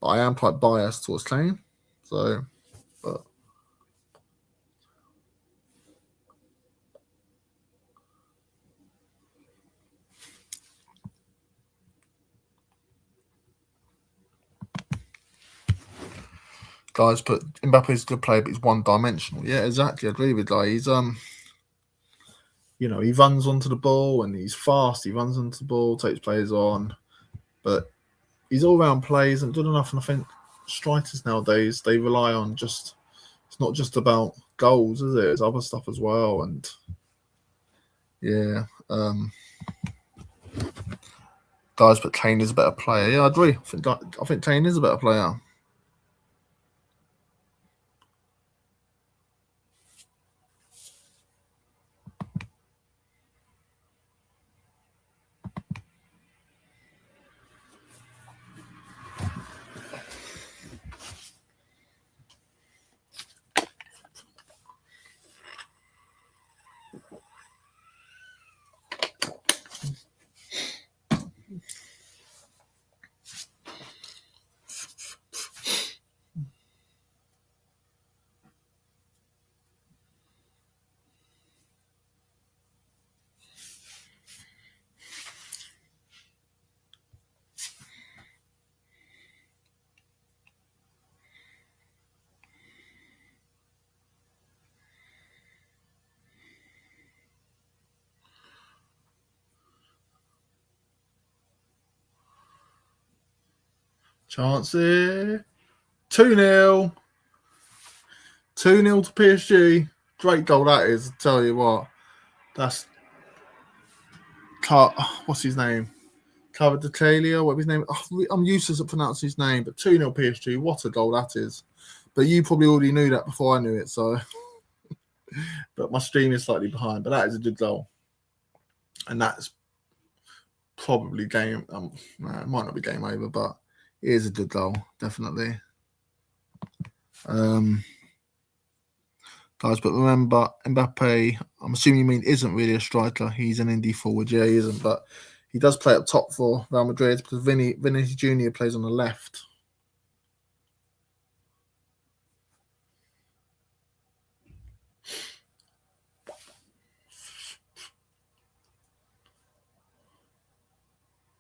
But I am quite biased towards Kane. So, but guys, put Mbappe's a good player, but he's one dimensional. Yeah, exactly. I agree with guy. He's he runs onto the ball and he's fast. He runs onto the ball, takes players on, but he's all round plays and good enough. And I think strikers nowadays they rely on it's not just about goals, is it? It's other stuff as well. And yeah, guys, but Kane is a better player. Yeah, I agree. I think Kane is a better player. Chances 2-0. 2-0 to PSG. Great goal that is. I tell you what. That's what's his name? Cavadataglia, what's his name? Oh, I'm useless at pronouncing his name, but 2-0 PSG. What a goal that is. But you probably already knew that before I knew it, so but my stream is slightly behind. But that is a good goal. And that's probably game it might not be game over, but it is a good goal, definitely. Guys, but remember, Mbappe, I'm assuming you mean isn't really a striker. He's an indie forward. Yeah, he isn't, but he does play up top for Real Madrid because Vinicius Jr. plays on the left.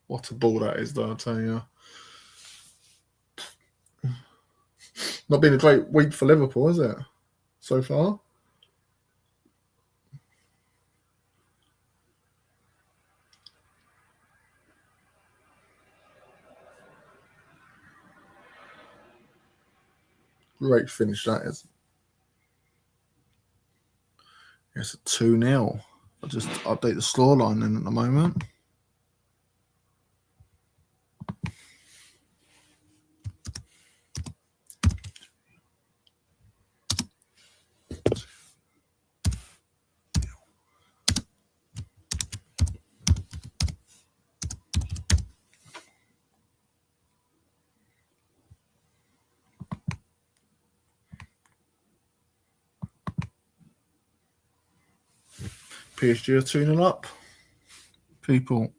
What a ball that is, though, I tell you. Not been a great week for Liverpool, is it, so far? Great finish that is. It's a 2-0. I'll just update the scoreline in at the moment. PSG are 2-0 up. People.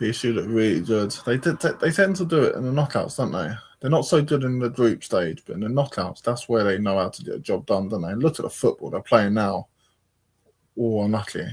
PSG look really good. They tend to do it in the knockouts, don't they? They're not so good in the group stage, but in the knockouts, that's where they know how to get a job done, don't they? Look at the football they're playing now. All unlucky.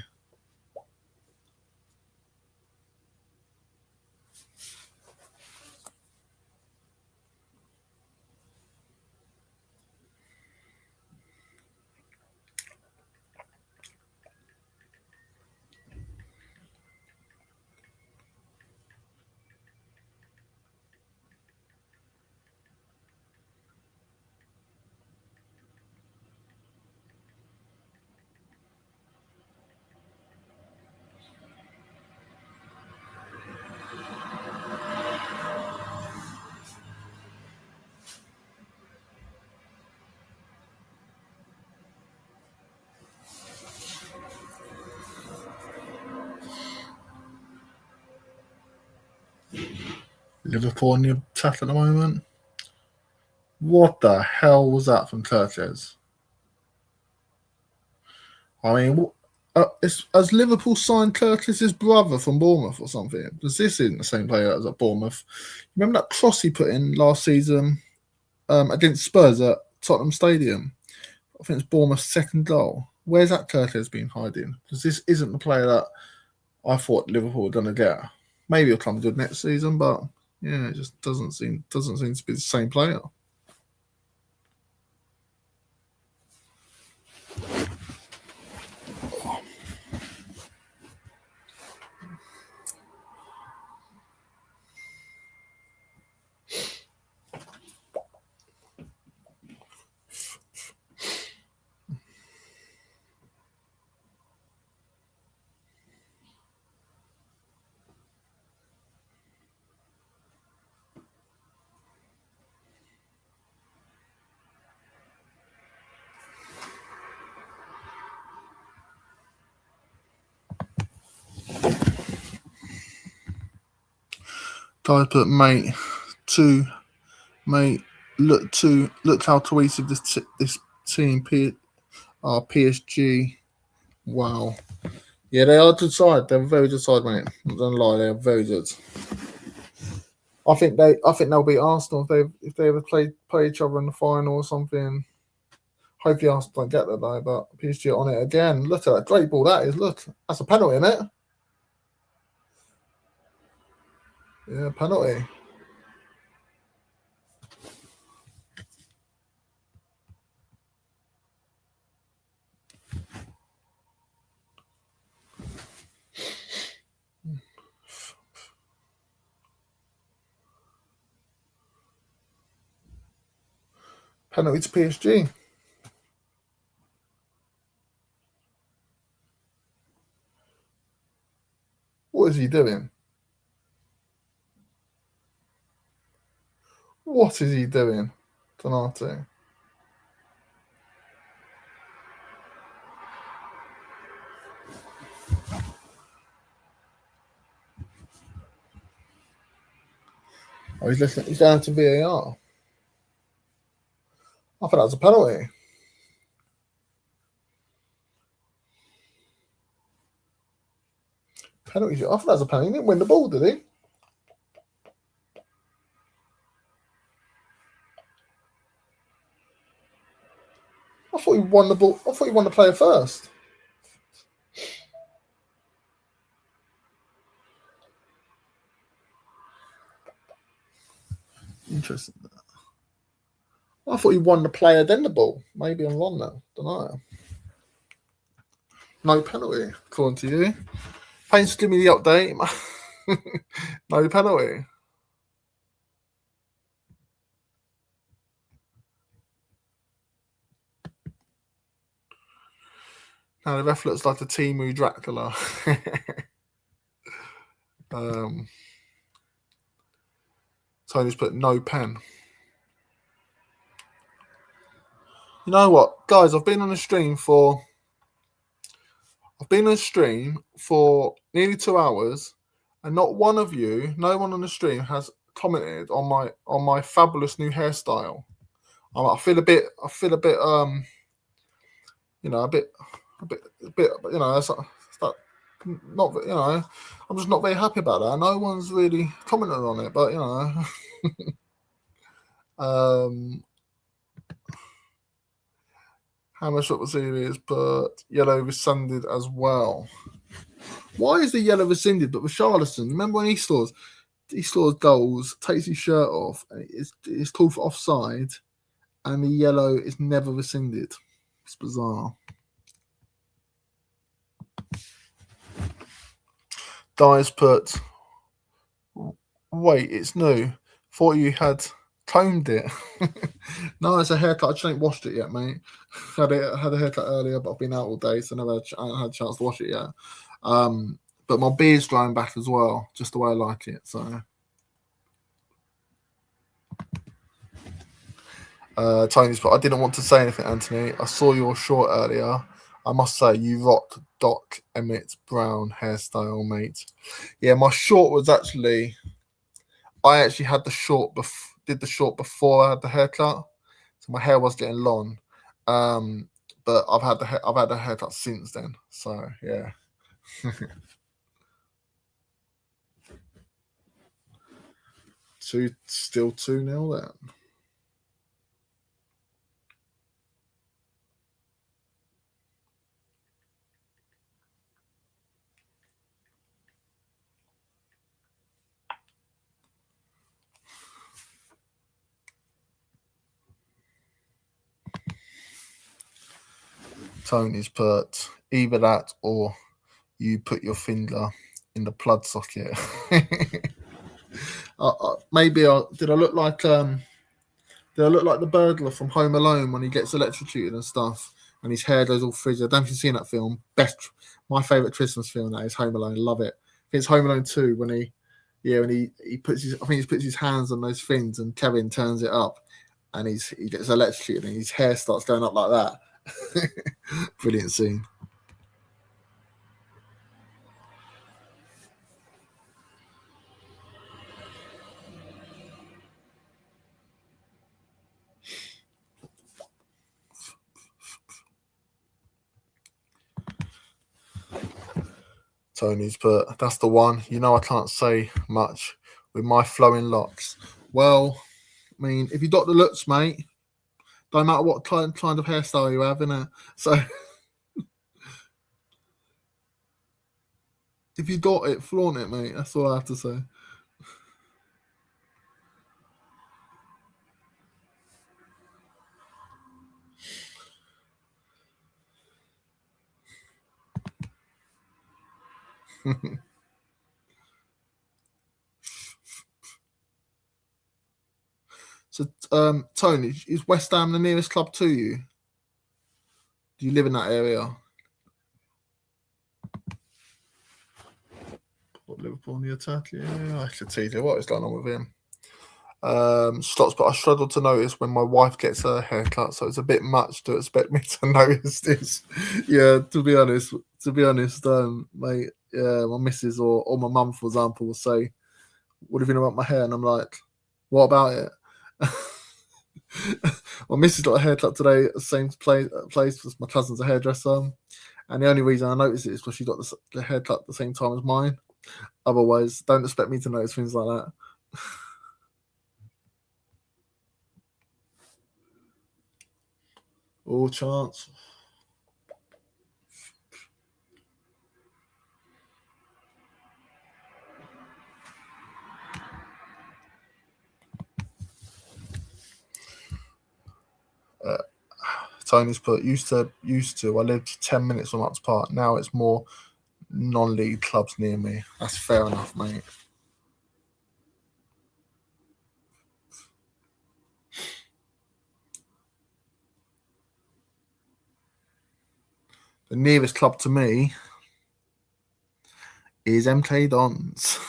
Liverpool on the attack at the moment. What the hell was that from Curtis? I mean, has Liverpool signed Curtis's brother from Bournemouth or something? Because this isn't the same player that was at Bournemouth. Remember that cross he put in last season against Spurs at Tottenham Stadium? I think it's Bournemouth's second goal. Where's that Curtis been hiding? Because this isn't the player that I thought Liverpool were going to get. Maybe he'll come good next season, but yeah, it just doesn't seem to be the same player. Guy put mate look how cohesive this team PSG. Wow. Yeah, they are good side. They're a very good side, mate. I'm not gonna lie, they are very good. I think they'll beat Arsenal if they ever play each other in the final or something. Hopefully Arsenal don't get there though, but PSG on it again. Look at that great ball that is. Look, that's a penalty, isn't it? Yeah, penalty. Penalty to PSG. What is he doing? What is he doing, Donato? Oh, he's listening. He's down to VAR. I thought that was a penalty. Penalty. I thought that was a penalty. He didn't win the ball, did he? I thought he won the ball. I thought he won the player first. Interesting. I thought he won the player, then the ball. Maybe I'm wrong now. Don't know. No penalty, according to you. Thanks for giving me the update. No penalty. Now the ref looks like a Timu Dracula. Tony's put no pen. You know what, guys? I've been on a stream for nearly 2 hours, and not one of you, no one on the stream has commented on my fabulous new hairstyle. I feel a bit, you know, a bit, you know, it's like not, you know, I'm just not very happy about that. No one's really commented on it, but you know, how much up was serious, but yellow rescinded as well. Why is the yellow rescinded? But with Richarlison, remember when he scores goals, takes his shirt off, and it's called for offside, and the yellow is never rescinded. It's bizarre. Dice put, wait, it's new. Thought you had combed it. No, it's a haircut. I just ain't washed it yet, mate. Had a haircut earlier, but I've been out all day, so I haven't had a chance to wash it yet. But my beard's growing back as well, just the way I like it. So, Tony's put, I didn't want to say anything, Anthony. I saw your short earlier. I must say, you rocked Doc Emmett Brown hairstyle, mate. Yeah, my short was actually, I actually had the short, did the short before I had the haircut, so my hair was getting long. But I've had the haircut since then. So yeah. Still 2-0 then. Tony's put either that or you put your finger in the plug socket. Maybe did I look like the burglar from Home Alone when he gets electrocuted and stuff, and his hair goes all frizzy? I don't know if you've seen that film. My favourite Christmas film, that is Home Alone. Love it. I think it's Home Alone 2 when he puts his hands on those things and Kevin turns it up and he gets electrocuted and his hair starts going up like that. Brilliant scene. Tony's put, that's the one. You know I can't say much with my flowing locks. Well, I mean, if you got the looks, mate, don't matter what kind of hairstyle you have, innit? So if you got it, flaunt it, mate. That's all I have to say. So, Tony, is West Ham the nearest club to you? Do you live in that area? Liverpool on the attack? Yeah, I should see what is going on with him. Stocks, but I struggle to notice when my wife gets her haircut, so it's a bit much to expect me to notice this. Yeah, to be honest, mate. Yeah, my missus or my mum, for example, will say, "What do you think about my hair?" And I'm like, "What about it?" My missus got a haircut today at the same place as my cousin's a hairdresser, and the only reason I noticed it is because she got the haircut at the same time as mine. Otherwise, don't expect me to notice things like that. All chance. Tony's put used to. I lived 10 minutes from Upton Park. Now it's more non-league clubs near me. That's fair enough, mate. The nearest club to me is MK Dons.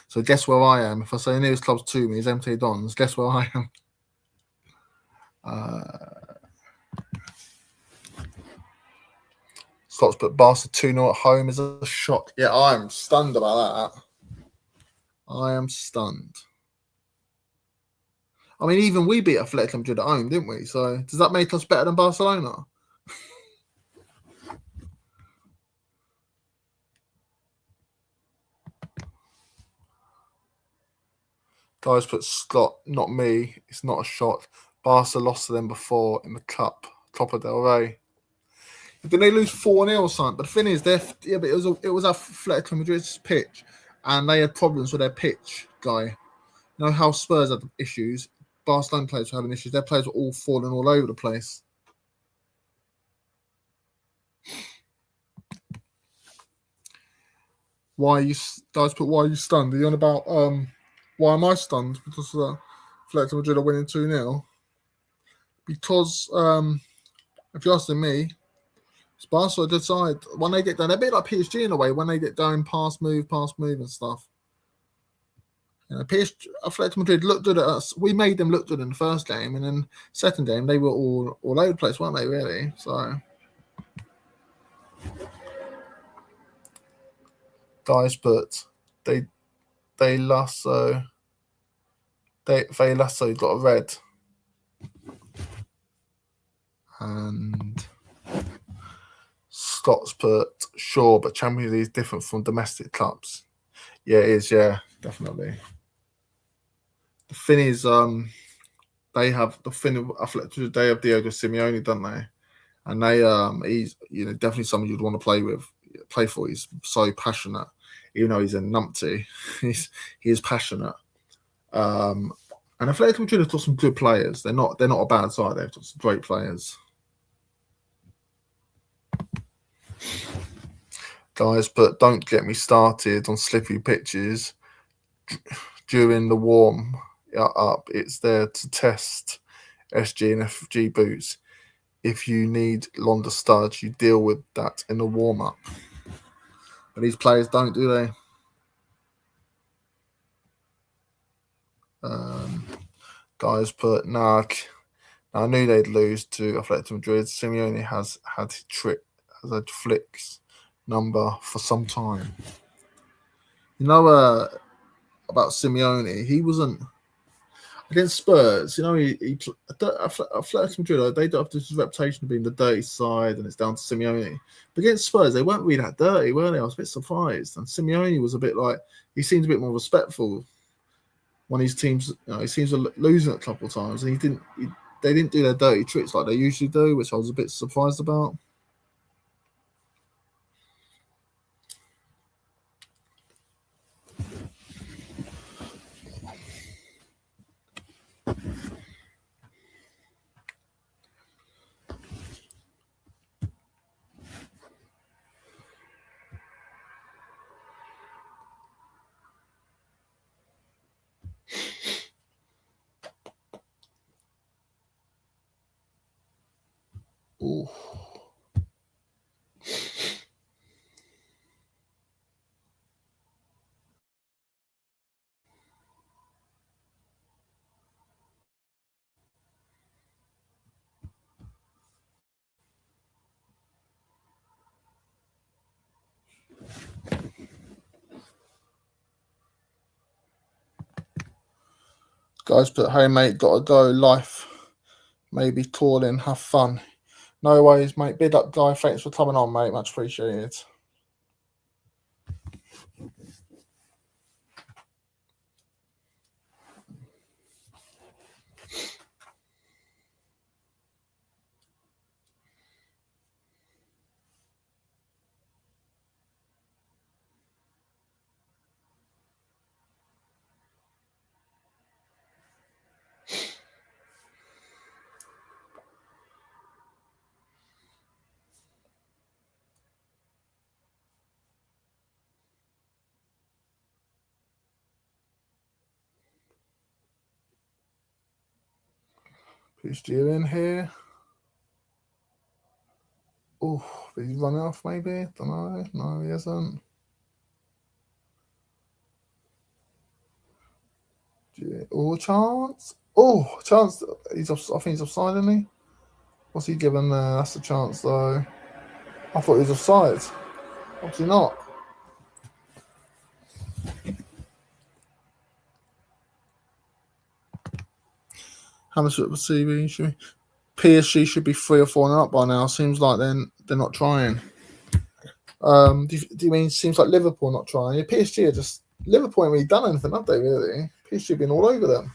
So guess where I am. If I say the nearest club to me is MK Dons, guess where I am. Slots put Barca 2-0 at home is a shock. Yeah, I am stunned about that. I am stunned. I mean, even we beat Athletic Madrid at home, didn't we? So does that make us better than Barcelona? Guys put Scott, not me. It's not a shock. Barca lost to them before in the cup, Copa del Rey. Didn't they lose 4-0 or something? But the thing is, but it was Atletico Madrid's pitch, and they had problems with their pitch guy. You know how Spurs had issues. Barcelona players were having issues. Their players were all falling all over the place. Why are you guys put? Why are you stunned? Are you on about why am I stunned? Because Atletico Madrid are winning 2-0. Because if you're asking me, it's Barca decide when they get down. They're a bit like PSG in a way when they get down, pass, move, and stuff. You know, PSG, Atletico Madrid looked good at us. We made them look good in the first game, and then second game they were all over the place, weren't they? Really? So, guys, but they Lasso got a red, and Scott's put sure, but Champions League is different from domestic clubs. Yeah, it is. Yeah, definitely. The thing is, they have the thing of Athletic. They have Diego Simeone, don't they? And he's definitely someone you'd want to play for. He's so passionate, even though he's a numpty. He is passionate. And Athletic Madrid have got some good players. They're not a bad side. They've got some great players. Guys, but don't get me started on slippery pitches during the warm up. It's there to test SG and FG boots. If you need Londa studs, you deal with that in the warm up. But these players don't, do they? Guys put I knew they'd lose to Athletic Madrid. Simeone has had flicks number for some time. You know about Simeone, he wasn't against Spurs. You know, Athletic Madrid, they don't have this reputation of being the dirty side, and it's down to Simeone. But against Spurs, they weren't really that dirty, were they? I was a bit surprised. And Simeone was a bit like he seemed a bit more respectful when his teams, he seems to losing a couple of times, and they didn't do their dirty tricks like they usually do, which I was a bit surprised about. Ooh. Guys, but hey, mate, gotta go. Life, maybe calling, have fun. No worries, mate. Big up, guy. Thanks for coming on, mate. Much appreciated. PSG in here. Oh, he's running off maybe. Don't know. No, he hasn't. Oh, chance. Oh, chance. He's off. I think he's offside, isn't he? What's he given there? That's the chance though. I thought he was offside. Obviously not. How much receiving should be? PSG should be 3 or 4 and up by now. Seems like they're not trying. Do you mean seems like Liverpool not trying? Yeah, PSG are just Liverpool ain't really done anything, have they? Really? PSG have been all over them.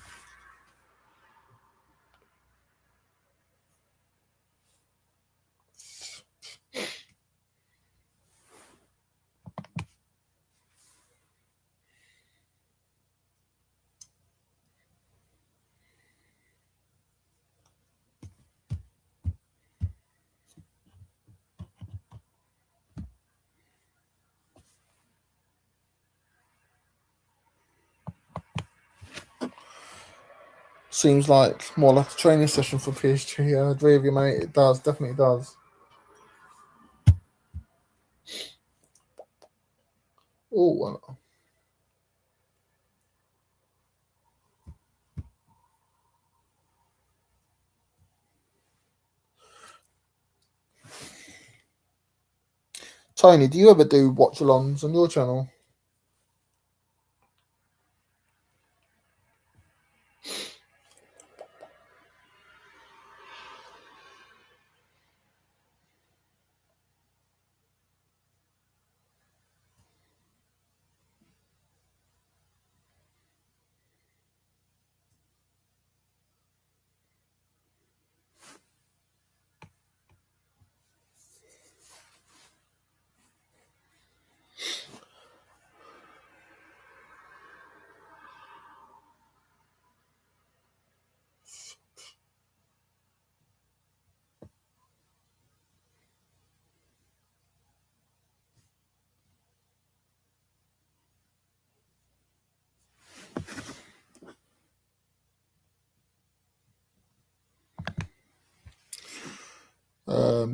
Seems like more like a training session for PSG. I agree with you, mate. It does, definitely does. Oh, Tony, do you ever do watch-alongs on your channel?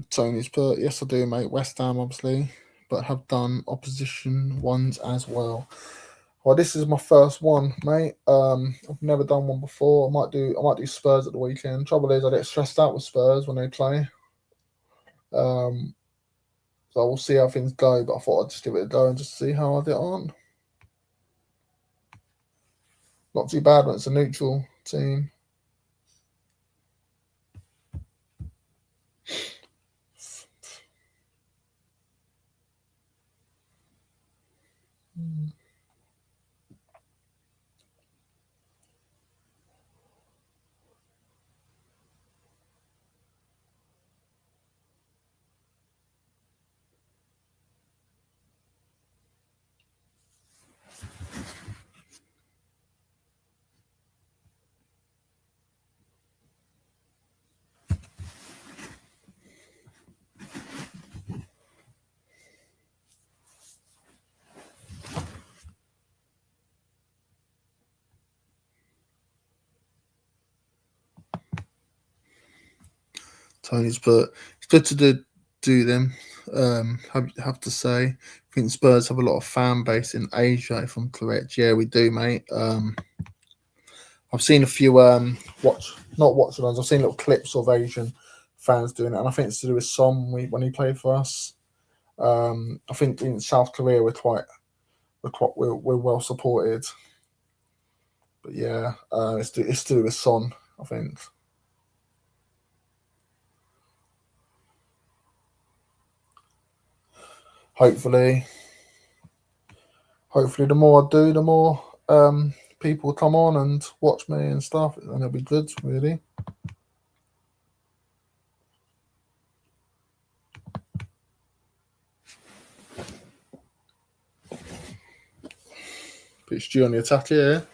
Tony's put, yes, I do, mate. West Ham, obviously, but have done opposition ones as well. Well, this is my first one, mate. I've never done one before. I might do Spurs at the weekend. Trouble is, I get stressed out with Spurs when they play. So we'll see how things go. But I thought I'd just give it a go and just see how I get on. Not too bad when it's a neutral team. Tony's put, it's good to do them. Have to say, I think Spurs have a lot of fan base in Asia, if I'm correct. Yeah, we do, mate. I've seen a few not watch alongs. I've seen little clips of Asian fans doing it, and I think it's to do with Son when he played for us. I think in South Korea we're well supported, but yeah, it's to do with Son, I think. Hopefully, the more I do, the more people come on and watch me and stuff, and it'll be good, really. PSG on the attack here.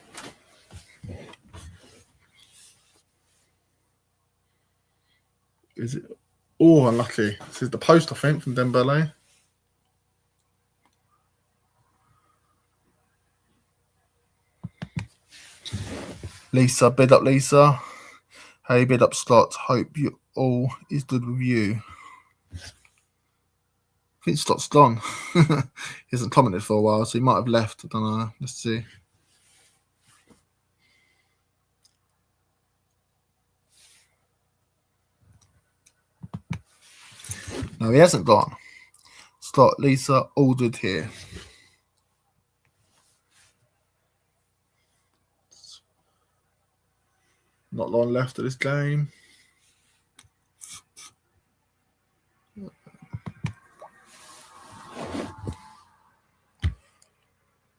Is it? Oh, unlucky. This is the post, I think, from Dembele. Lisa, bid up Lisa. Hey, bid up Scott. Hope you all is good with you. I think Scott's gone. He hasn't commented for a while, so he might have left. I don't know. Let's see. No, he hasn't gone. Scott, Lisa, all good here. Not long left of this game.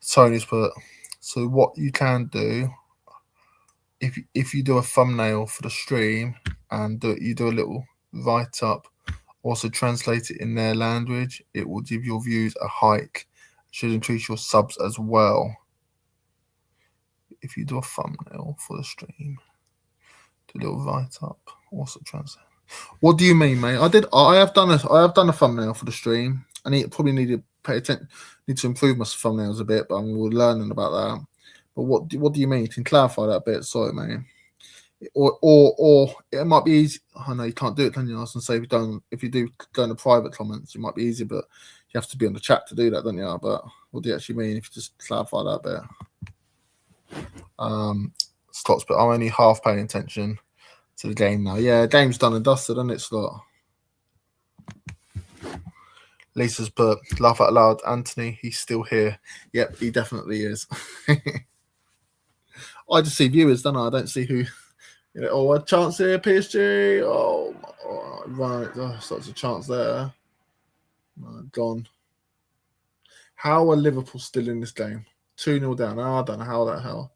Tony's put, so what you can do, if you do a thumbnail for the stream and you do a little write-up, also translate it in their language, it will give your views a hike. It should increase your subs as well. If you do a thumbnail for the stream, do a little write-up, also translate. What do you mean, mate? I have done a thumbnail for the stream. I probably need to pay attention. Need to improve my thumbnails a bit, but I'm learning about that. But what do you mean? You can clarify that a bit. Sorry, mate. Or it might be easy. I know you can't do it, can you? I was gonna say if you do go into private comments, it might be easy, but you have to be on the chat to do that, don't you? But what do you actually mean if you just clarify that bit? Scott's, but I'm only half paying attention to the game now. Yeah, game's done and dusted, isn't it, Scott? Lisa's put, laugh out loud, Anthony, he's still here. Yep, he definitely is. I just see viewers, don't I? I don't see who. A chance here, PSG. Right. Such a chance there. Gone. How are Liverpool still in this game? 2-0 down. I don't know how the hell.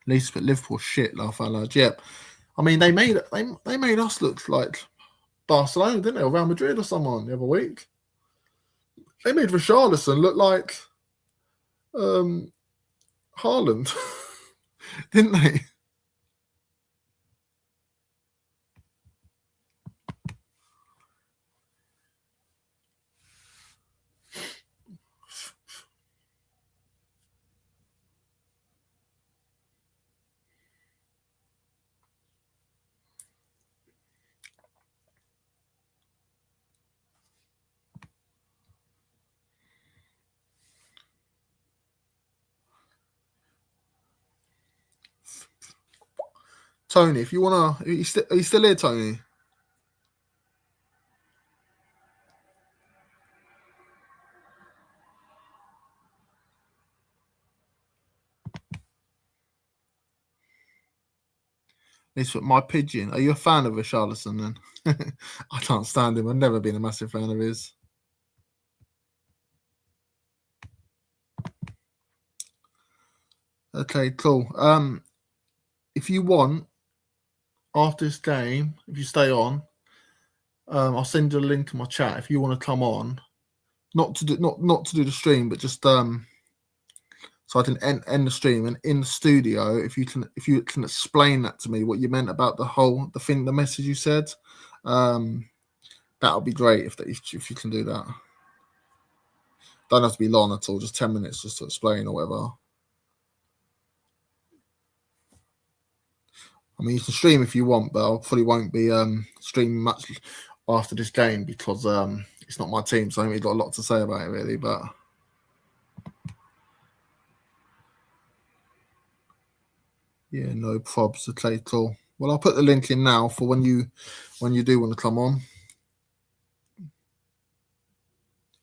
At least, but Liverpool shit, laugh out loud. Yep. I mean, they made us look like Barcelona, didn't they? Or Real Madrid or someone the other week. They made Richarlison look like Haaland, didn't they? Tony, if you wanna, are you still here, Tony? This my pigeon. Are you a fan of Richarlison then? I can't stand him. I've never been a massive fan of his. Okay, cool. If you want, after this game, if you stay on, I'll send you a link in my chat if you want to come on. Not to do the stream, but just so I can end the stream, and in the studio, if you can explain that to me, what you meant about the message you said, that'll be great if you can do that. Don't have to be long at all, just 10 minutes just to explain or whatever. I mean, you can stream if you want, but I probably won't be streaming much after this game because it's not my team, so I haven't really got a lot to say about it really. But yeah, no probs. Okay, cool. Well, I'll put the link in now for when you do want to come on.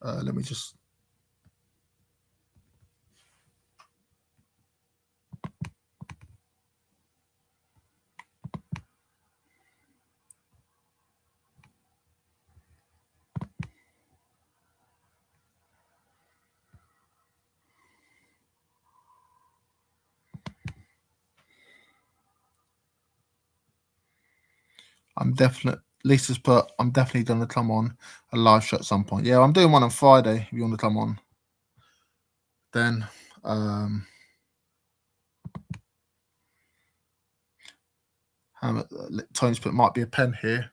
Let me just. Lisa's put, I'm definitely going to come on a live show at some point. Yeah, I'm doing one on Friday if you want to come on. Then Tony's put, might be a pen here.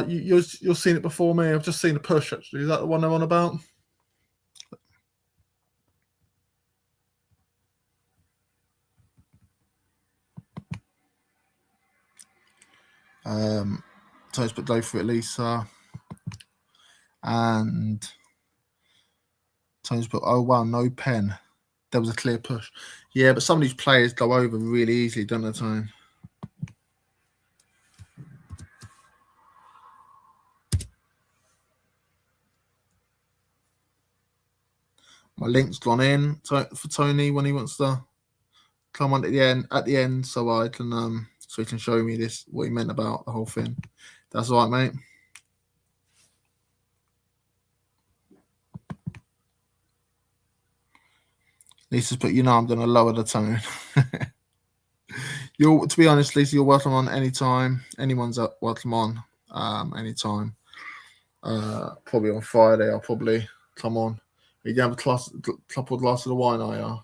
You've seen it before me. I've just seen a push actually. Is that the one I'm on about? Tony's put go for it, Lisa. And Tony's put, oh wow, no pen. There was a clear push. Yeah, but some of these players go over really easily, don't they, Tony? My link's gone in for Tony when he wants to come on at the end, so I can so he can show me what he meant about the whole thing. That's all right, mate. Lisa's put, I'm going to lower the tone. To be honest, Lisa, you're welcome on anytime. Anyone's welcome on anytime. Probably on Friday, I'll probably come on. You can have a couple of glasses of wine, are you?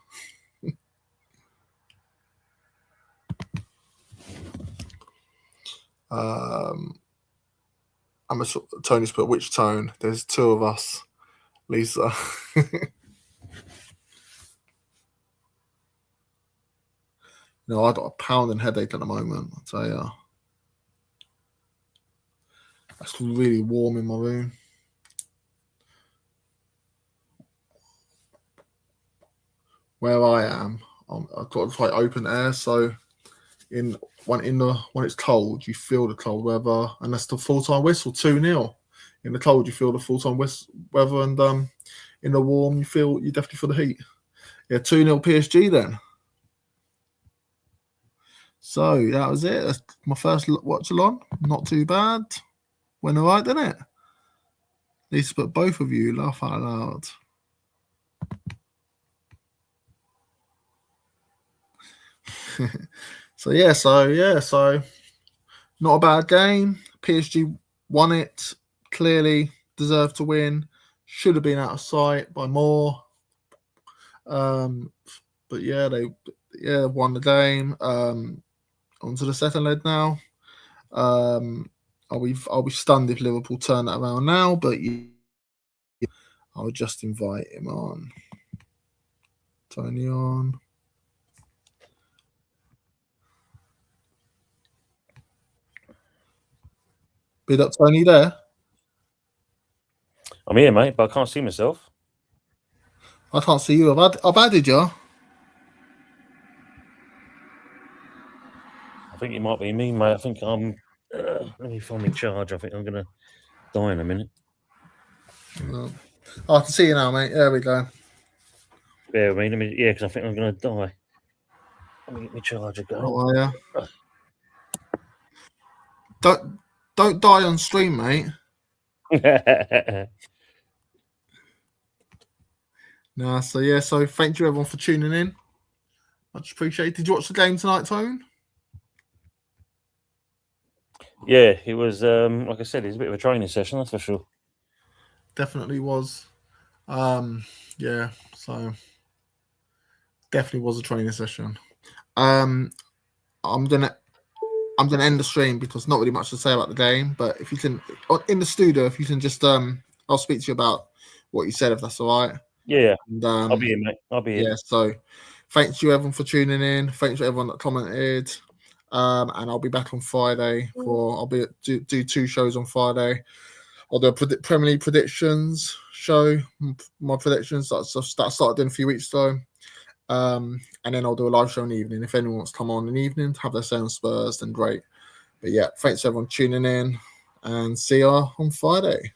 Tony's put which tone? There's two of us, Lisa. No, I got a pounding headache at the moment. I'll tell you. It's really warm in my room. Where I am, I've got quite open air, so when it's cold, you feel the cold weather, and that's the full-time whistle 2-0. In the cold, you feel the full-time weather, and in the warm, you definitely feel the heat. Yeah, 2-0 PSG then. So that was it. That's my first watch along. Not too bad. Went all right, didn't it? At least, but both of you laugh out loud. So not a bad game. PSG won it. Clearly deserved to win. Should have been out of sight by more. But yeah, they won the game. Onto the second leg now. I'll be stunned if Liverpool turn that around now, but I'll just invite him on. Tony on. Bid up, Tony, there? I'm here, mate, but I can't see myself. I can't see you. I've added you. I think it might be me, mate. I think I'm... let me find my charge. I think I'm going to die in a minute. I can see you now, mate. There we go. Bear with me. Because I think I'm going to die. Let me get my charger going. Oh, yeah. Don't die on stream, mate. No, so thank you everyone for tuning in. Much appreciated. Did you watch the game tonight, Tone? Yeah, it was, like I said, it was a bit of a training session, that's for sure. Definitely was. Yeah, so definitely was a training session. I'm gonna end the stream because not really much to say about the game. But if you can, in the studio, if you can just I'll speak to you about what you said, if that's all right. Yeah, and, I'll be here, mate. I'll be here. Yeah, so thanks to everyone for tuning in. Thanks to everyone that commented. And I'll be back on Friday I'll do 2 shows on Friday. I'll do a Premier League predictions show. My predictions that I started doing a few weeks ago. And then I'll do a live show in the evening. If anyone wants to come on in the evening to have their say on Spurs, then great. But yeah, thanks everyone tuning in, and see you on Friday.